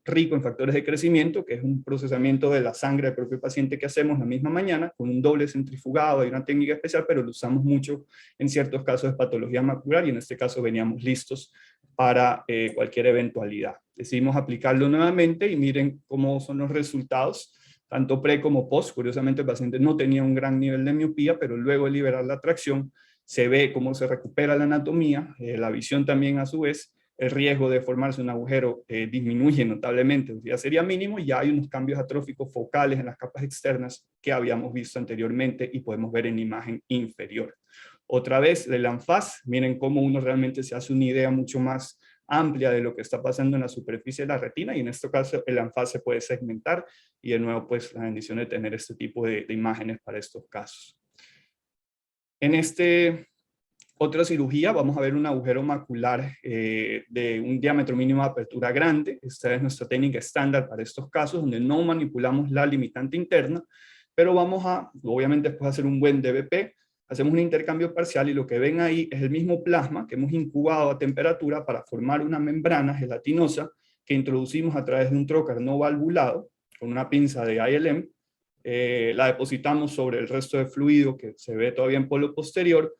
rico en factores de crecimiento, que es un procesamiento de la sangre del propio paciente que hacemos la misma mañana con un doble centrifugado. Hay una técnica especial, pero lo usamos mucho en ciertos casos de patología macular y en este caso veníamos listos para cualquier eventualidad. Decidimos aplicarlo nuevamente y miren cómo son los resultados tanto pre como post. Curiosamente el paciente no tenía un gran nivel de miopía, pero luego de liberar la tracción se ve cómo se recupera la anatomía, la visión también a su vez, el riesgo de formarse un agujero disminuye notablemente, ya sería mínimo, y ya hay unos cambios atróficos focales en las capas externas que habíamos visto anteriormente y podemos ver en imagen inferior. Otra vez, el ANFAS, miren cómo uno realmente se hace una idea mucho más amplia de lo que está pasando en la superficie de la retina, y en este caso el ANFAS se puede segmentar, y de nuevo pues la bendición de tener este tipo de imágenes para estos casos. En otra cirugía vamos a ver un agujero macular de un diámetro mínimo de apertura grande. Esta es nuestra técnica estándar para estos casos, donde no manipulamos la limitante interna, pero vamos a, obviamente después de hacer un buen DBP, hacemos un intercambio parcial, y lo que ven ahí es el mismo plasma que hemos incubado a temperatura para formar una membrana gelatinosa que introducimos a través de un trocar no valvulado con una pinza de ILM. La depositamos sobre el resto de fluido que se ve todavía en polo posterior,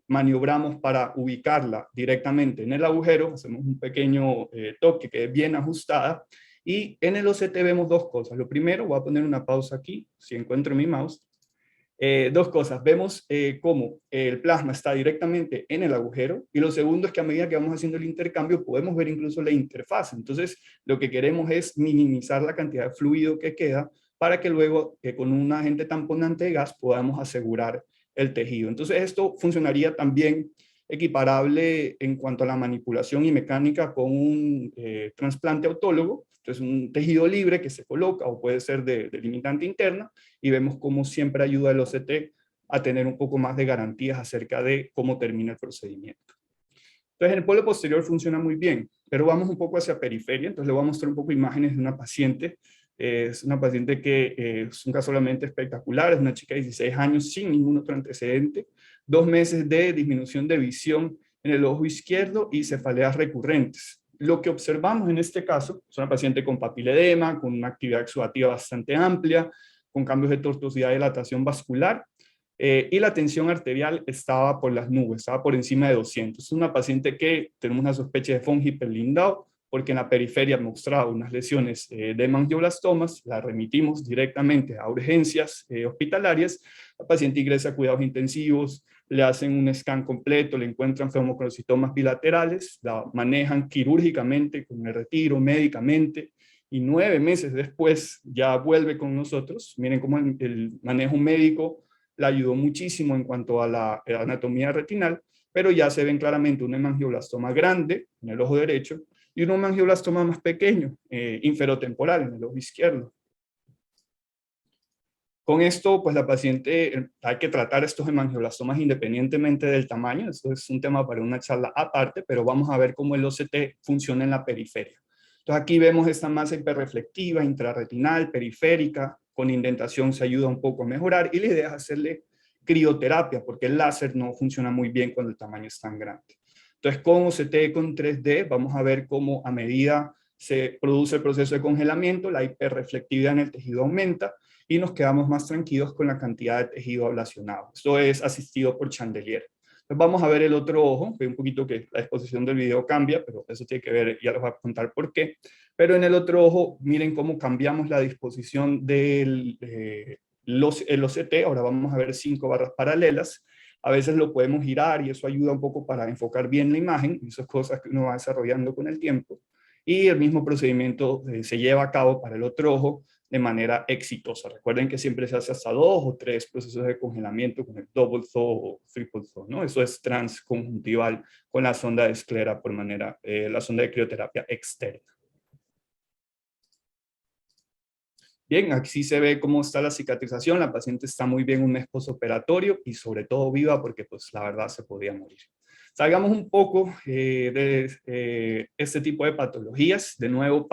maniobramos para ubicarla directamente en el agujero, hacemos un pequeño toque que es bien ajustada, y en el OCT vemos dos cosas. Lo primero, voy a poner una pausa aquí, si encuentro mi mouse. Dos cosas, vemos cómo el plasma está directamente en el agujero, y lo segundo es que a medida que vamos haciendo el intercambio podemos ver incluso la interfaz. Entonces lo que queremos es minimizar la cantidad de fluido que queda para que luego con un agente tamponante de gas podamos asegurar el tejido. Entonces esto funcionaría también equiparable en cuanto a la manipulación y mecánica con un trasplante autólogo. Entonces un tejido libre que se coloca, o puede ser de limitante interna, y vemos cómo siempre ayuda el OCT a tener un poco más de garantías acerca de cómo termina el procedimiento. Entonces en el polo posterior funciona muy bien, pero vamos un poco hacia periferia. Entonces le voy a mostrar un poco imágenes de una paciente. Es una paciente que es un caso realmente espectacular, es una chica de 16 años sin ningún otro antecedente, 2 meses de disminución de visión en el ojo izquierdo y cefaleas recurrentes. Lo que observamos en este caso es una paciente con papiledema, con una actividad exudativa bastante amplia, con cambios de tortuosidad y dilatación vascular, y la tensión arterial estaba por las nubes, estaba por encima de 200. Es una paciente que tenemos una sospecha de von Hippel-Lindau, porque en la periferia mostraba unas lesiones de hemangioblastomas. La remitimos directamente a urgencias hospitalarias. La paciente ingresa a cuidados intensivos, le hacen un scan completo, le encuentran femocrocitomas bilaterales, la manejan quirúrgicamente con el retiro, médicamente, y 9 meses después ya vuelve con nosotros. Miren cómo el manejo médico la ayudó muchísimo en cuanto a la anatomía retinal, pero ya se ven claramente un hemangioblastoma grande en el ojo derecho, y un hemangioblastoma más pequeño, inferotemporal, en el ojo izquierdo. Con esto, pues la paciente, hay que tratar estos hemangioblastomas independientemente del tamaño. Esto es un tema para una charla aparte, pero vamos a ver cómo el OCT funciona en la periferia. Entonces aquí vemos esta masa hiperreflectiva, intrarretinal, periférica, con indentación se ayuda un poco a mejorar, y la idea es hacerle crioterapia, porque el láser no funciona muy bien cuando el tamaño es tan grande. Entonces, con OCT con 3D vamos a ver cómo a medida se produce el proceso de congelamiento, la hiperreflectividad en el tejido aumenta, y nos quedamos más tranquilos con la cantidad de tejido ablacionado. Esto es asistido por Chandelier. Entonces vamos a ver el otro ojo, ve un poquito que la exposición del video cambia, pero eso tiene que ver, ya les voy a contar por qué. Pero en el otro ojo, miren cómo cambiamos la disposición del el OCT. Ahora vamos a ver 5 barras paralelas. A veces lo podemos girar y eso ayuda un poco para enfocar bien la imagen, y esas cosas que uno va desarrollando con el tiempo. Y el mismo procedimiento se lleva a cabo para el otro ojo de manera exitosa. Recuerden que siempre se hace hasta 2 o 3 procesos de congelamiento con el double thaw o triple thaw, ¿no? Eso es transconjuntival con la sonda de esclera por manera, la sonda de crioterapia externa. Bien, aquí se ve cómo está la cicatrización. La paciente está muy bien un mes postoperatorio y sobre todo viva, porque pues la verdad se podía morir. Salgamos un poco de este tipo de patologías. De nuevo,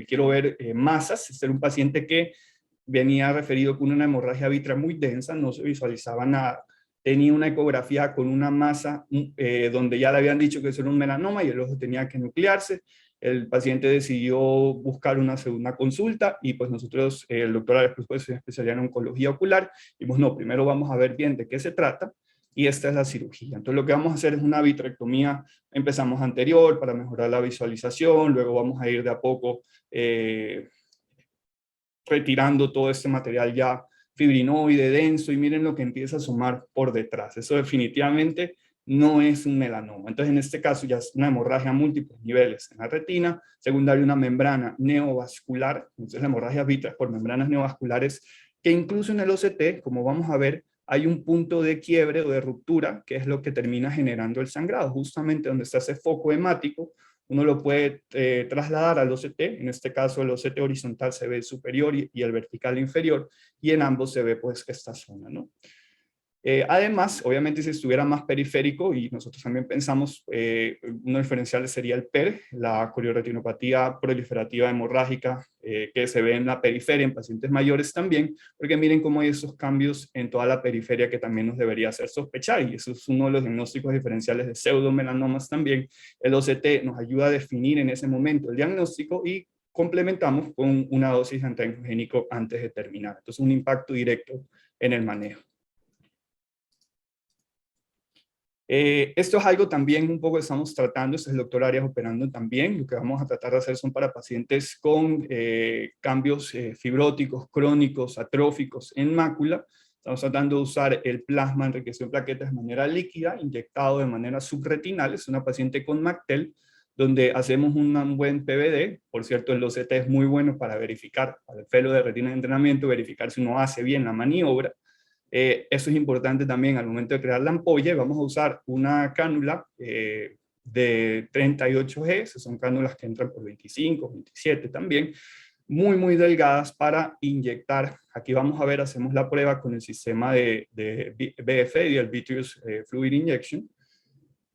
quiero ver masas. Este era un paciente que venía referido con una hemorragia vitrea muy densa, no se visualizaba nada. Tenía una ecografía con una masa donde ya le habían dicho que eso era un melanoma y el ojo tenía que nuclearse. El paciente decidió buscar una segunda consulta, y pues nosotros, el doctor después pues, se especializó en oncología ocular, y pues no, primero vamos a ver bien de qué se trata, y esta es la cirugía. Entonces lo que vamos a hacer es una vitrectomía. Empezamos anterior para mejorar la visualización, luego vamos a ir de a poco retirando todo este material ya fibrinoide, denso, y miren lo que empieza a asomar por detrás. Eso definitivamente no es un melanoma. Entonces en este caso ya es una hemorragia a múltiples niveles en la retina, secundaria una membrana neovascular. Entonces la hemorragia vitrea por membranas neovasculares, que incluso en el OCT, como vamos a ver, hay un punto de quiebre o de ruptura, que es lo que termina generando el sangrado. Justamente donde está ese foco hemático, uno lo puede trasladar al OCT, en este caso el OCT horizontal se ve superior y el vertical inferior, y en ambos se ve pues esta zona, ¿no? Además, obviamente si estuviera más periférico, y nosotros también pensamos, uno diferencial sería el PER, la corioretinopatía proliferativa hemorrágica, que se ve en la periferia en pacientes mayores también, porque miren cómo hay esos cambios en toda la periferia que también nos debería hacer sospechar, y eso es uno de los diagnósticos diferenciales de pseudomelanomas también. El OCT nos ayuda a definir en ese momento el diagnóstico y complementamos con una dosis de antiangiogénico antes de terminar. Entonces, un impacto directo en el manejo. Esto es algo también un poco que estamos tratando, este es el doctor Arias operando también. Lo que vamos a tratar de hacer son para pacientes con cambios fibróticos, crónicos, atróficos en mácula. Estamos tratando de usar el plasma enriquecido en plaquetas de manera líquida, inyectado de manera subretinal. Es una paciente con MACTEL, donde hacemos un buen PVD. Por cierto, el OCT es muy bueno para verificar, para el fellow de retina de entrenamiento, verificar si uno hace bien la maniobra. Eso es importante también al momento de crear la ampolla. Vamos a usar una cánula de 38G, son cánulas que entran por 25, 27 también, muy, muy delgadas para inyectar. Aquí vamos a ver, hacemos la prueba con el sistema de BFA, el Vitreous Fluid Injection,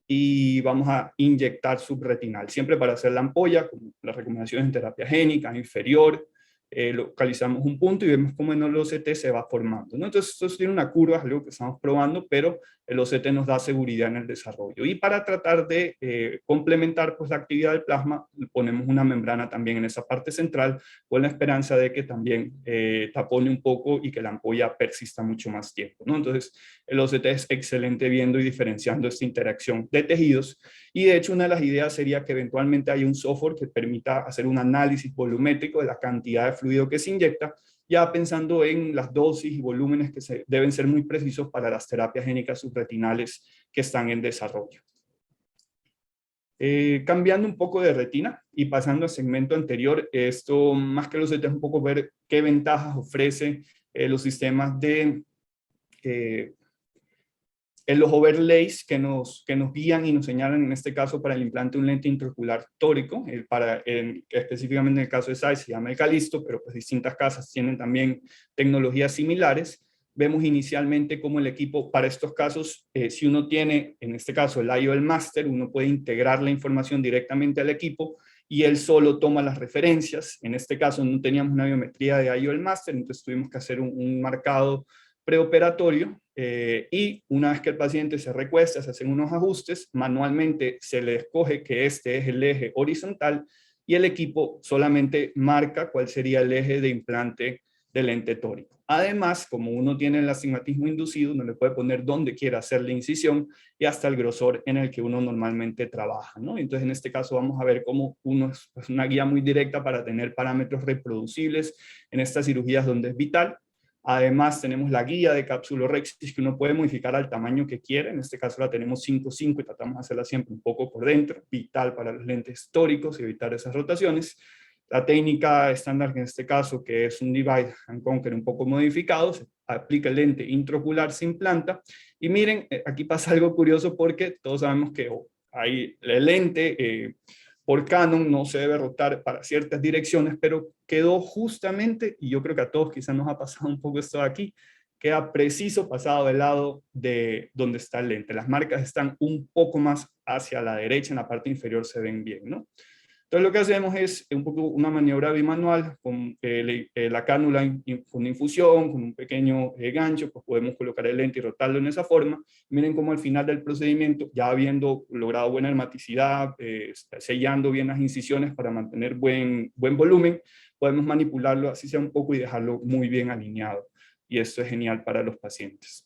y vamos a inyectar subretinal, siempre para hacer la ampolla, con las recomendaciones en terapia génica, inferior. Localizamos un punto y vemos cómo en el OCT se va formando, ¿no? Entonces esto tiene una curva, es algo que estamos probando, pero el OCT nos da seguridad en el desarrollo. Y para tratar de complementar pues, la actividad del plasma, ponemos una membrana también en esa parte central, con la esperanza de que también tapone un poco y que la ampolla persista mucho más tiempo, ¿no? Entonces el OCT es excelente viendo y diferenciando esta interacción de tejidos. Y de hecho una de las ideas sería que eventualmente haya un software que permita hacer un análisis volumétrico de la cantidad de fluido que se inyecta, ya pensando en las dosis y volúmenes que deben ser muy precisos para las terapias génicas subretinales que están en desarrollo. Cambiando un poco de retina y pasando al segmento anterior, esto más que los OCT es un poco ver qué ventajas ofrece los sistemas de en los overlays que nos guían y nos señalan, en este caso para el implante un lente intraocular tórico, específicamente en el caso de SAI se llama el Calisto, pero pues distintas casas tienen también tecnologías similares. Vemos inicialmente cómo el equipo, para estos casos, si uno tiene, en este caso el IOL Master, uno puede integrar la información directamente al equipo y él solo toma las referencias. En este caso no teníamos una biometría de IOL Master, entonces tuvimos que hacer un marcado preoperatorio, y una vez que el paciente se recuesta, se hacen unos ajustes, manualmente se le escoge que este es el eje horizontal y el equipo solamente marca cuál sería el eje de implante del lente tórico. Además, como uno tiene el astigmatismo inducido, uno le puede poner donde quiera hacer la incisión y hasta el grosor en el que uno normalmente trabaja, ¿no? Entonces, en este caso vamos a ver cómo uno es pues, una guía muy directa para tener parámetros reproducibles en estas cirugías donde es vital. Además tenemos la guía de capsulorhexis que uno puede modificar al tamaño que quiera. En este caso la tenemos 5.5 y tratamos de hacerla siempre un poco por dentro, vital para los lentes tóricos y evitar esas rotaciones. La técnica estándar en este caso, que es un divide and conquer un poco modificado, se aplica el lente intraocular, se implanta. Y miren, aquí pasa algo curioso porque todos sabemos que hay el lente por Canon no se debe rotar para ciertas direcciones, pero quedó justamente, y yo creo que a todos quizás nos ha pasado un poco esto de aquí, queda preciso pasado del lado de donde está el lente. Las marcas están un poco más hacia la derecha, en la parte inferior se ven bien, ¿no? Entonces lo que hacemos es un poco una maniobra bimanual con la cánula con infusión, con un pequeño gancho, pues podemos colocar el lente y rotarlo en esa forma. Miren cómo al final del procedimiento, ya habiendo logrado buena hermeticidad, sellando bien las incisiones para mantener buen volumen, podemos manipularlo así sea un poco y dejarlo muy bien alineado. Y esto es genial para los pacientes.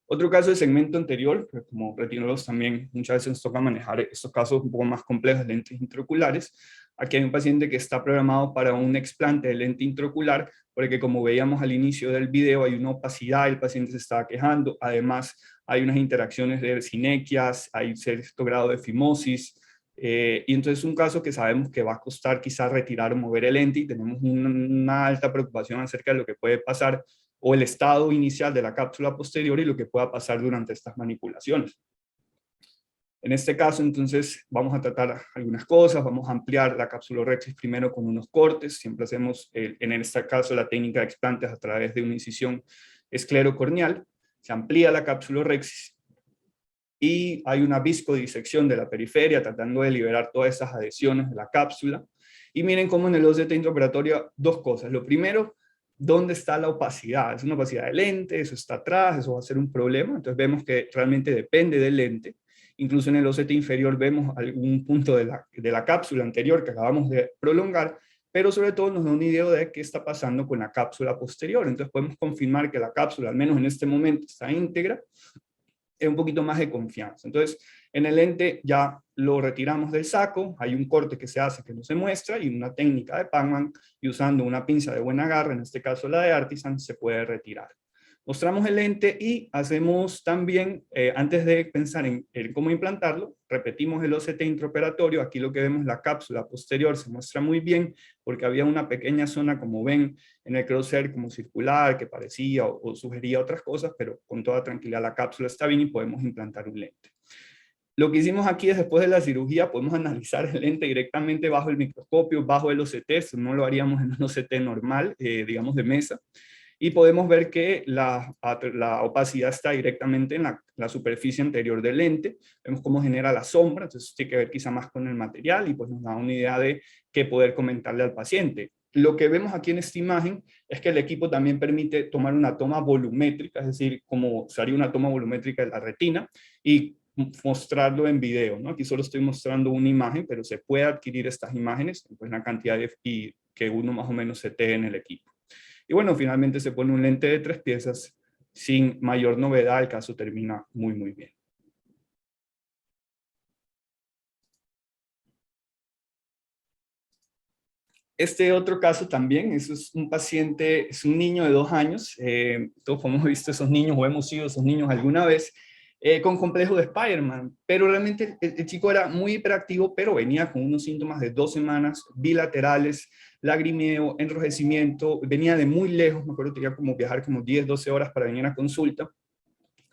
Otro caso de segmento anterior, que como retinólogos también muchas veces nos toca manejar estos casos un poco más complejos, lentes intraoculares. Aquí hay un paciente que está programado para un explante de lente intraocular, porque como veíamos al inicio del video hay una opacidad, el paciente se estaba quejando, además hay unas interacciones de sinequias, hay cierto grado de fimosis, y entonces es un caso que sabemos que va a costar quizás retirar o mover el lente y tenemos una alta preocupación acerca de lo que puede pasar o el estado inicial de la cápsula posterior y lo que pueda pasar durante estas manipulaciones. En este caso, entonces, vamos a tratar algunas cosas, vamos a ampliar la capsulorhexis primero con unos cortes, siempre hacemos, en este caso, la técnica de explantes a través de una incisión esclerocorneal, se amplía la capsulorhexis y hay una viscodisección de la periferia tratando de liberar todas esas adhesiones de la cápsula. Y miren cómo en el OCT intraoperatorio, dos cosas. Lo primero, ¿dónde está la opacidad? ¿Es una opacidad de lente? ¿Eso está atrás? ¿Eso va a ser un problema? Entonces vemos que realmente depende del lente. Incluso en el OCT inferior vemos algún punto de la cápsula anterior que acabamos de prolongar, pero sobre todo nos da una idea de qué está pasando con la cápsula posterior. Entonces podemos confirmar que la cápsula, al menos en este momento, está íntegra, es un poquito más de confianza. Entonces, en el lente ya lo retiramos del saco, hay un corte que se hace que no se muestra, y una técnica de Pacman, y usando una pinza de buen agarre, en este caso la de Artisan, se puede retirar. Mostramos el lente y hacemos también, antes de pensar en cómo implantarlo, repetimos el OCT intraoperatorio. Aquí lo que vemos, la cápsula posterior se muestra muy bien, porque había una pequeña zona, como ven, en el crosshair como circular, que parecía o sugería otras cosas, pero con toda tranquilidad la cápsula está bien y podemos implantar un lente. Lo que hicimos aquí es, después de la cirugía, podemos analizar el lente directamente bajo el microscopio, bajo el OCT, eso no lo haríamos en un OCT normal, digamos de mesa, y podemos ver que la opacidad está directamente en la superficie anterior del lente. Vemos cómo genera la sombra, entonces tiene que ver quizá más con el material, y pues nos da una idea de qué poder comentarle al paciente. Lo que vemos aquí en esta imagen es que el equipo también permite tomar una toma volumétrica, es decir, como se haría una toma volumétrica de la retina, y mostrarlo en video, ¿no? Aquí solo estoy mostrando una imagen, pero se puede adquirir estas imágenes, pues la cantidad que uno más o menos se te en el equipo. Y bueno, finalmente se pone un lente de 3 piezas sin mayor novedad, el caso termina muy, muy bien. Este otro caso también, eso es un paciente, es un niño de 2 años, todos hemos visto esos niños o hemos sido esos niños alguna vez, con complejo de Spider-Man, pero realmente el chico era muy hiperactivo, pero venía con unos síntomas de 2 semanas, bilaterales, lagrimeo, enrojecimiento, venía de muy lejos, me acuerdo que tenía como viajar como 10, 12 horas para venir a consulta,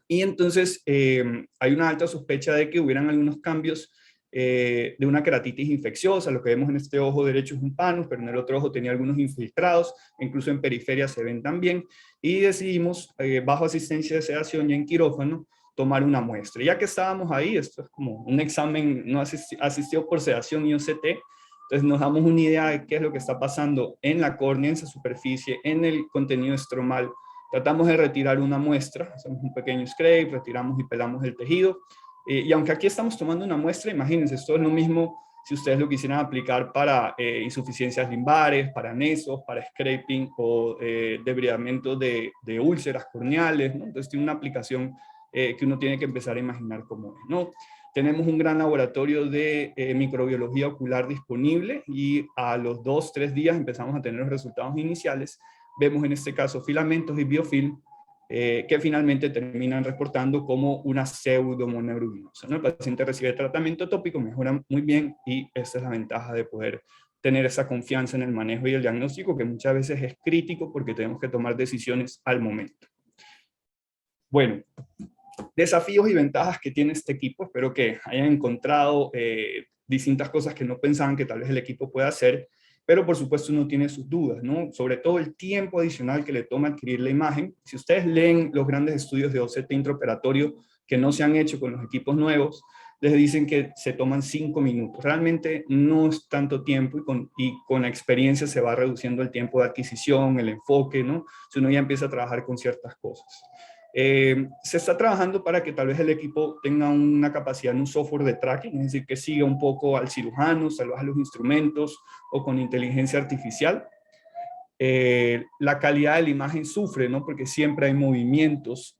y entonces hay una alta sospecha de que hubieran algunos cambios de una queratitis infecciosa. Lo que vemos en este ojo derecho es un panus, pero en el otro ojo tenía algunos infiltrados, incluso en periferia se ven también, y decidimos, bajo asistencia de sedación y en quirófano, tomar una muestra. Ya que estábamos ahí, esto es como un examen no asistido por sedación y OCT, entonces nos damos una idea de qué es lo que está pasando en la córnea, en esa superficie, en el contenido estromal. Tratamos de retirar una muestra, hacemos un pequeño scrape, retiramos y pelamos el tejido. Y aunque aquí estamos tomando una muestra, imagínense, esto es lo mismo si ustedes lo quisieran aplicar para insuficiencias limbares, para nesos, para scraping o debridamiento de úlceras corneales, ¿no? Entonces tiene una aplicación que uno tiene que empezar a imaginar cómo es, ¿no? Tenemos un gran laboratorio de microbiología ocular disponible y a los 2, 3 días empezamos a tener los resultados iniciales. Vemos en este caso filamentos y biofilm que finalmente terminan reportando como una pseudomoneurognosia, ¿no? El paciente recibe tratamiento tópico, mejora muy bien y esa es la ventaja de poder tener esa confianza en el manejo y el diagnóstico, que muchas veces es crítico porque tenemos que tomar decisiones al momento. Bueno, desafíos y ventajas que tiene este equipo. Espero que hayan encontrado distintas cosas que no pensaban que tal vez el equipo pueda hacer, pero por supuesto uno tiene sus dudas, ¿no? Sobre todo el tiempo adicional que le toma adquirir la imagen. Si ustedes leen los grandes estudios de OCT intraoperatorio que no se han hecho con los equipos nuevos, les dicen que se toman 5 minutos. Realmente no es tanto tiempo y con la experiencia se va reduciendo el tiempo de adquisición, el enfoque, ¿no? Si uno ya empieza a trabajar con ciertas cosas. Se está trabajando para que tal vez el equipo tenga una capacidad en un software de tracking, es decir, que siga un poco al cirujano, salva los instrumentos o con inteligencia artificial. La calidad de la imagen sufre, ¿no? Porque siempre hay movimientos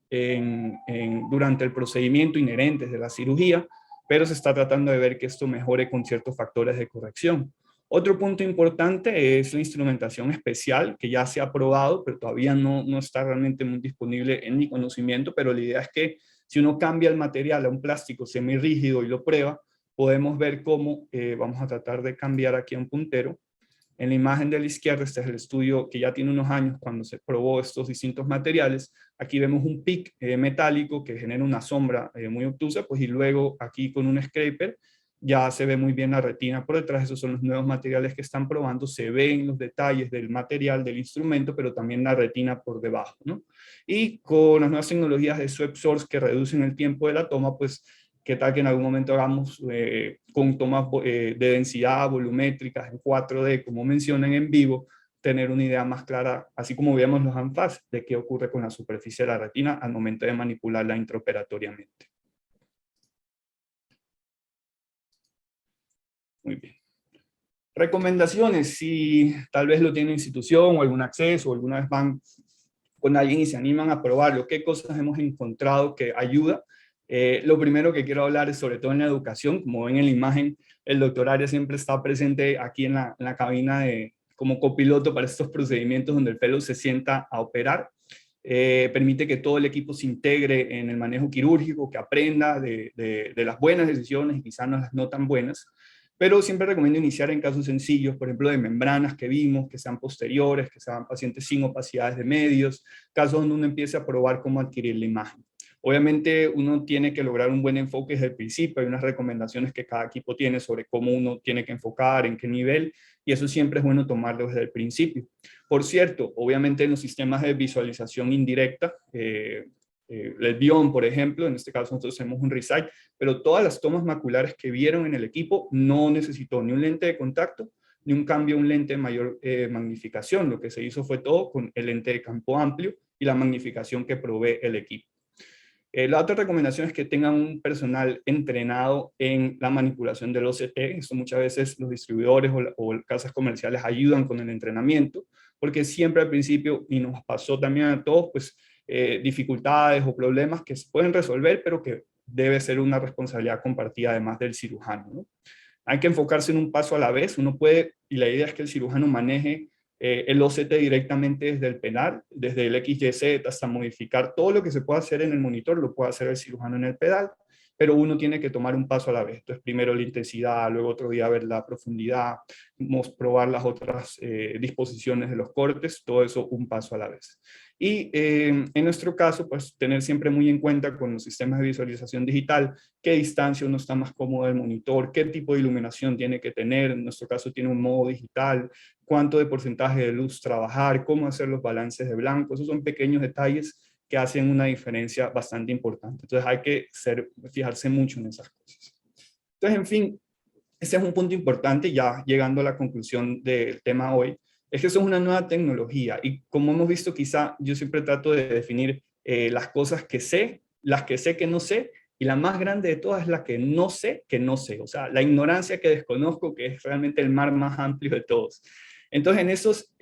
durante el procedimiento inherentes de la cirugía, pero se está tratando de ver que esto mejore con ciertos factores de corrección. Otro punto importante es la instrumentación especial, que ya se ha probado, pero todavía no está realmente muy disponible en mi conocimiento, pero la idea es que si uno cambia el material a un plástico semirrígido y lo prueba, podemos ver cómo, vamos a tratar de cambiar aquí a un puntero, En la imagen de la izquierda, este es el estudio que ya tiene unos años cuando se probó estos distintos materiales. Aquí vemos un pic metálico que genera una sombra muy obtusa, pues, y luego aquí con un scraper ya se ve muy bien la retina por detrás. Esos son los nuevos materiales que están probando. Se ven los detalles del material, del instrumento, pero también la retina por debajo, ¿no? Y con las nuevas tecnologías de sweep source que reducen el tiempo de la toma, pues, ¿qué tal que en algún momento hagamos con tomas de densidad volumétricas en 4D, como mencionan en vivo, tener una idea más clara, así como veíamos los ANFAS, de qué ocurre con la superficie de la retina al momento de manipularla intraoperatoriamente? Muy bien. Recomendaciones, si tal vez lo tiene institución o algún acceso, o alguna vez van con alguien y se animan a probarlo, ¿qué cosas hemos encontrado que ayuda? Lo primero que quiero hablar es sobre todo en la educación. Como ven en la imagen, el doctor Arias siempre está presente aquí en la cabina como copiloto para estos procedimientos donde el fellow se sienta a operar. Permite que todo el equipo se integre en el manejo quirúrgico, que aprenda de las buenas decisiones y quizás no tan buenas. Pero siempre recomiendo iniciar en casos sencillos, por ejemplo, de membranas que vimos, que sean posteriores, que sean pacientes sin opacidades de medios, casos donde uno empiece a probar cómo adquirir la imagen. Obviamente uno tiene que lograr un buen enfoque desde el principio. Hay unas recomendaciones que cada equipo tiene sobre cómo uno tiene que enfocar, en qué nivel, y eso siempre es bueno tomarlo desde el principio. Por cierto, obviamente en los sistemas de visualización indirecta, el BION, por ejemplo, en este caso nosotros hacemos un ReSight, pero todas las tomas maculares que vieron en el equipo no necesitó ni un lente de contacto, ni un cambio a un lente de mayor magnificación. Lo que se hizo fue todo con el lente de campo amplio y la magnificación que provee el equipo. La otra recomendación es que tengan un personal entrenado en la manipulación del OCT. Eso muchas veces los distribuidores o casas comerciales ayudan con el entrenamiento, porque siempre al principio, y nos pasó también a todos, pues dificultades o problemas que se pueden resolver, pero que debe ser una responsabilidad compartida además del cirujano, ¿no? Hay que enfocarse en un paso a la vez. Uno puede, y la idea es que el cirujano maneje el OCT directamente desde el pedal, desde el XYZ hasta modificar todo lo que se pueda hacer en el monitor, lo puede hacer el cirujano en el pedal, pero uno tiene que tomar un paso a la vez. Entonces, primero la intensidad, luego otro día ver la profundidad, probar las otras disposiciones de los cortes, todo eso un paso a la vez. Y en nuestro caso, pues tener siempre muy en cuenta con los sistemas de visualización digital qué distancia uno está más cómodo del monitor, qué tipo de iluminación tiene que tener. En nuestro caso tiene un modo digital, cuánto de porcentaje de luz trabajar, cómo hacer los balances de blanco. Esos son pequeños detalles que hacen una diferencia bastante importante. Entonces hay que fijarse mucho en esas cosas. Entonces, en fin, ese es un punto importante, ya llegando a la conclusión del tema hoy, es que eso es una nueva tecnología y como hemos visto, quizá yo siempre trato de definir las cosas que sé, las que sé que no sé, y la más grande de todas es la que no sé, o sea, la ignorancia que desconozco, que es realmente el mar más amplio de todos. Entonces, en esos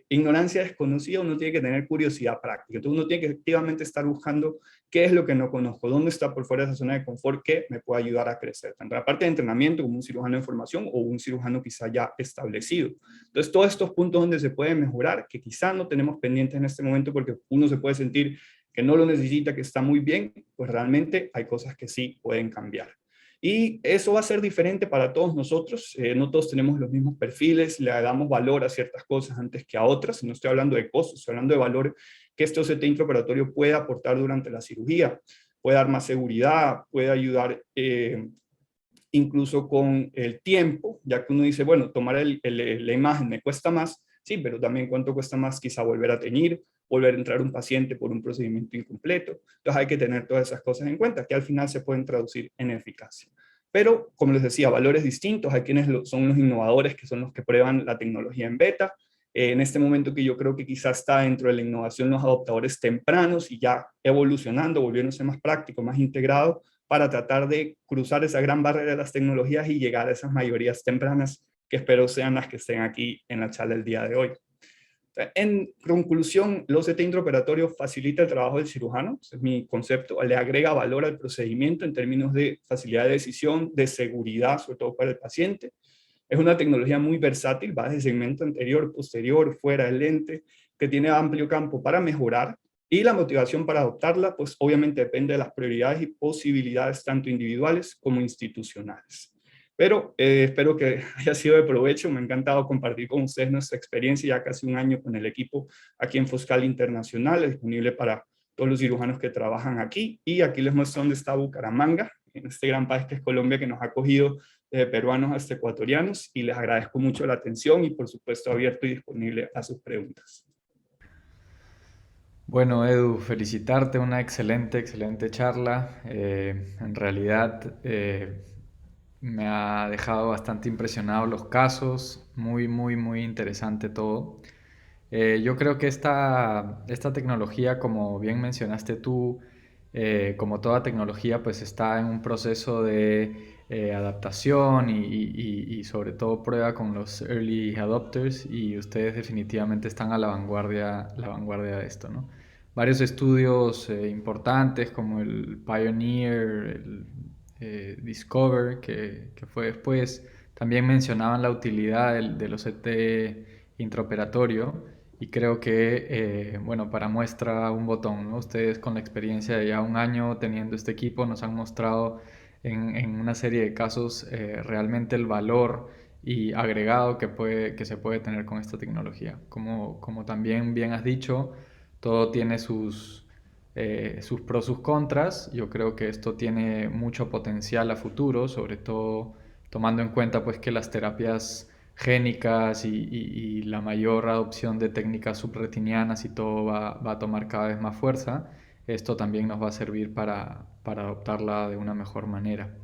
ignorancia desconocida, uno tiene que tener curiosidad práctica. Entonces, uno tiene que activamente estar buscando qué es lo que no conozco, dónde está por fuera de esa zona de confort que me puede ayudar a crecer, tanto la parte de entrenamiento como un cirujano en formación o un cirujano quizá ya establecido. Entonces, todos estos puntos donde se puede mejorar, que quizá no tenemos pendientes en este momento porque uno se puede sentir que no lo necesita, que está muy bien, pues realmente hay cosas que sí pueden cambiar. Y eso va a ser diferente para todos nosotros. No todos tenemos los mismos perfiles, le damos valor a ciertas cosas antes que a otras. No estoy hablando de costos, estoy hablando de valor que este OCT intraoperatorio puede aportar durante la cirugía. Puede dar más seguridad, puede ayudar incluso con el tiempo, ya que uno dice, bueno, tomar la imagen me cuesta más, sí, pero también cuánto cuesta más quizá volver a teñir, volver a entrar un paciente por un procedimiento incompleto. Entonces hay que tener todas esas cosas en cuenta, que al final se pueden traducir en eficacia. Pero, como les decía, valores distintos. Hay quienes son los innovadores, que son los que prueban la tecnología en beta. En este momento que yo creo que quizás está dentro de la innovación los adoptadores tempranos y ya evolucionando, volviéndose más práctico, más integrado, para tratar de cruzar esa gran barrera de las tecnologías y llegar a esas mayorías tempranas que espero sean las que estén aquí en la charla del día de hoy. En conclusión, el OCT intraoperatorio facilita el trabajo del cirujano, ese es mi concepto, le agrega valor al procedimiento en términos de facilidad de decisión, de seguridad, sobre todo para el paciente. Es una tecnología muy versátil, va desde segmento anterior, posterior, fuera del lente, que tiene amplio campo para mejorar, y la motivación para adoptarla, pues obviamente depende de las prioridades y posibilidades tanto individuales como institucionales. pero espero que haya sido de provecho. Me ha encantado compartir con ustedes nuestra experiencia, ya casi un año con el equipo aquí en Foscal Internacional, disponible para todos los cirujanos que trabajan aquí. Y aquí les muestro dónde está Bucaramanga, en este gran país que es Colombia, que nos ha acogido desde peruanos hasta ecuatorianos, y les agradezco mucho la atención y por supuesto abierto y disponible a sus preguntas. Bueno, Edu, felicitarte, una excelente, excelente charla. En realidad me ha dejado bastante impresionado los casos, muy, muy, muy interesante todo. Yo creo que esta tecnología, como bien mencionaste tú, como toda tecnología, pues está en un proceso de adaptación y sobre todo prueba con los early adopters, y ustedes definitivamente están a la vanguardia de esto, ¿no? Varios estudios importantes como el Pioneer, el Discover, que fue después, también mencionaban la utilidad de los OCT intraoperatorio, y creo que, bueno, para muestra un botón, ¿no? Ustedes con la experiencia de ya un año teniendo este equipo nos han mostrado en una serie de casos realmente el valor y agregado que se puede tener con esta tecnología. Como también bien has dicho, todo tiene sus pros, sus contras. Yo creo que esto tiene mucho potencial a futuro, sobre todo tomando en cuenta pues que las terapias génicas y la mayor adopción de técnicas subretinianas y todo va a tomar cada vez más fuerza. Esto también nos va a servir para adoptarla de una mejor manera.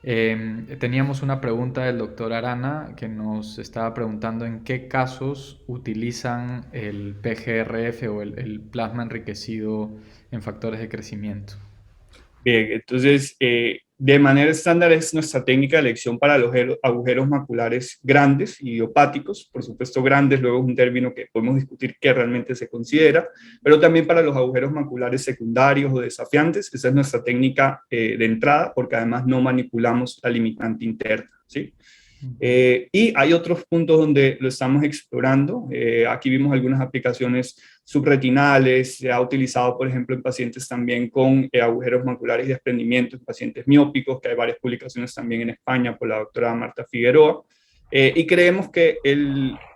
Teníamos una pregunta del doctor Arana que nos estaba preguntando en qué casos utilizan el PGRF o el plasma enriquecido en factores de crecimiento. Bien, entonces, de manera estándar es nuestra técnica de elección para los agujeros maculares grandes y idiopáticos. Por supuesto, grandes luego es un término que podemos discutir qué realmente se considera, pero también para los agujeros maculares secundarios o desafiantes. Esa es nuestra técnica de entrada, porque además no manipulamos la limitante interna, ¿sí? Y hay otros puntos donde lo estamos explorando. Aquí vimos algunas aplicaciones subretinales. Se ha utilizado, por ejemplo, en pacientes también con agujeros maculares y desprendimiento, en pacientes miópicos, que hay varias publicaciones también en España por la doctora Marta Figueroa. Y creemos que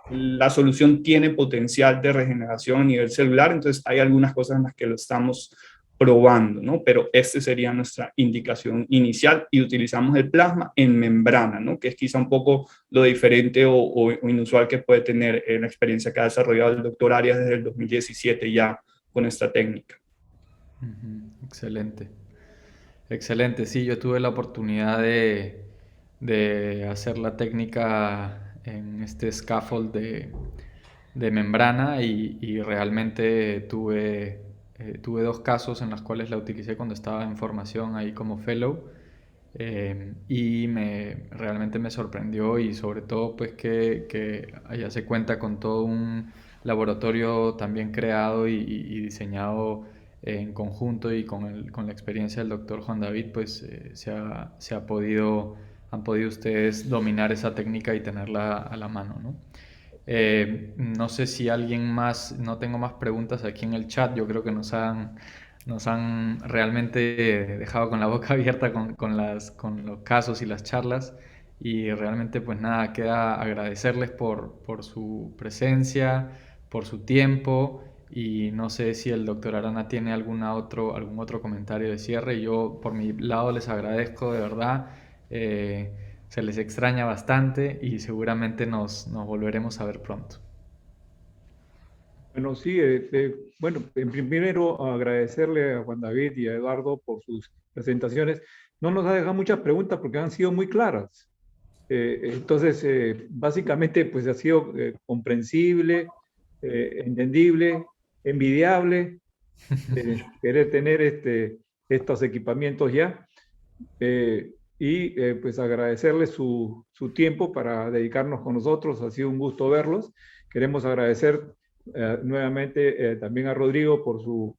la solución tiene potencial de regeneración a nivel celular, entonces hay algunas cosas en las que lo estamos probando, ¿no? Pero esta sería nuestra indicación inicial, y utilizamos el plasma en membrana, ¿no? Que es quizá un poco lo diferente o inusual que puede tener la experiencia que ha desarrollado el doctor Arias desde el 2017 ya con esta técnica. Excelente. Excelente, sí, yo tuve la oportunidad de hacer la técnica en este scaffold de membrana y realmente tuve dos casos en los cuales la utilicé cuando estaba en formación ahí como fellow, y realmente me sorprendió, y sobre todo pues que allá se cuenta con todo un laboratorio también creado y diseñado en conjunto, y con la experiencia del doctor Juan David, pues han podido ustedes dominar esa técnica y tenerla a la mano, ¿no? No sé si alguien más, no tengo más preguntas aquí en el chat. Yo creo que nos han realmente dejado con la boca abierta con los casos y las charlas, y realmente pues nada, queda agradecerles por su presencia, por su tiempo, y no sé si el doctor Arana tiene algún otro comentario de cierre. Yo por mi lado les agradezco de verdad. Se les extraña bastante y seguramente nos volveremos a ver pronto. Bueno, sí, bueno, primero agradecerle a Juan David y a Eduardo por sus presentaciones. No nos ha dejado muchas preguntas porque han sido muy claras. Entonces, básicamente, pues ha sido comprensible, entendible, envidiable, querer tener estos equipamientos ya. Pues agradecerles su tiempo para dedicarnos con nosotros. Ha sido un gusto verlos. Queremos agradecer nuevamente también a Rodrigo por su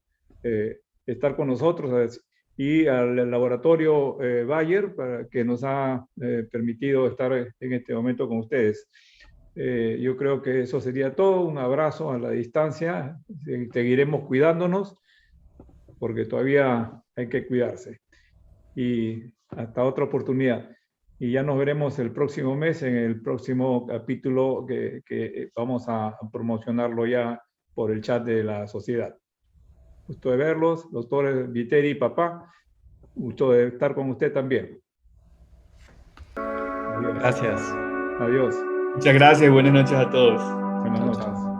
estar con nosotros, y al laboratorio Bayer que nos ha permitido estar en este momento con ustedes. Yo creo que eso sería todo. Un abrazo a la distancia. Seguiremos cuidándonos porque todavía hay que cuidarse. Y hasta otra oportunidad. y ya nos veremos el próximo mes en el próximo capítulo que vamos a promocionarlo ya por el chat de la sociedad. Gusto de verlos, doctor Viteri, papá. Gusto de estar con usted también. Adiós. Gracias. Adiós. Muchas gracias y buenas noches a todos. Buenas Chao, noches. chao.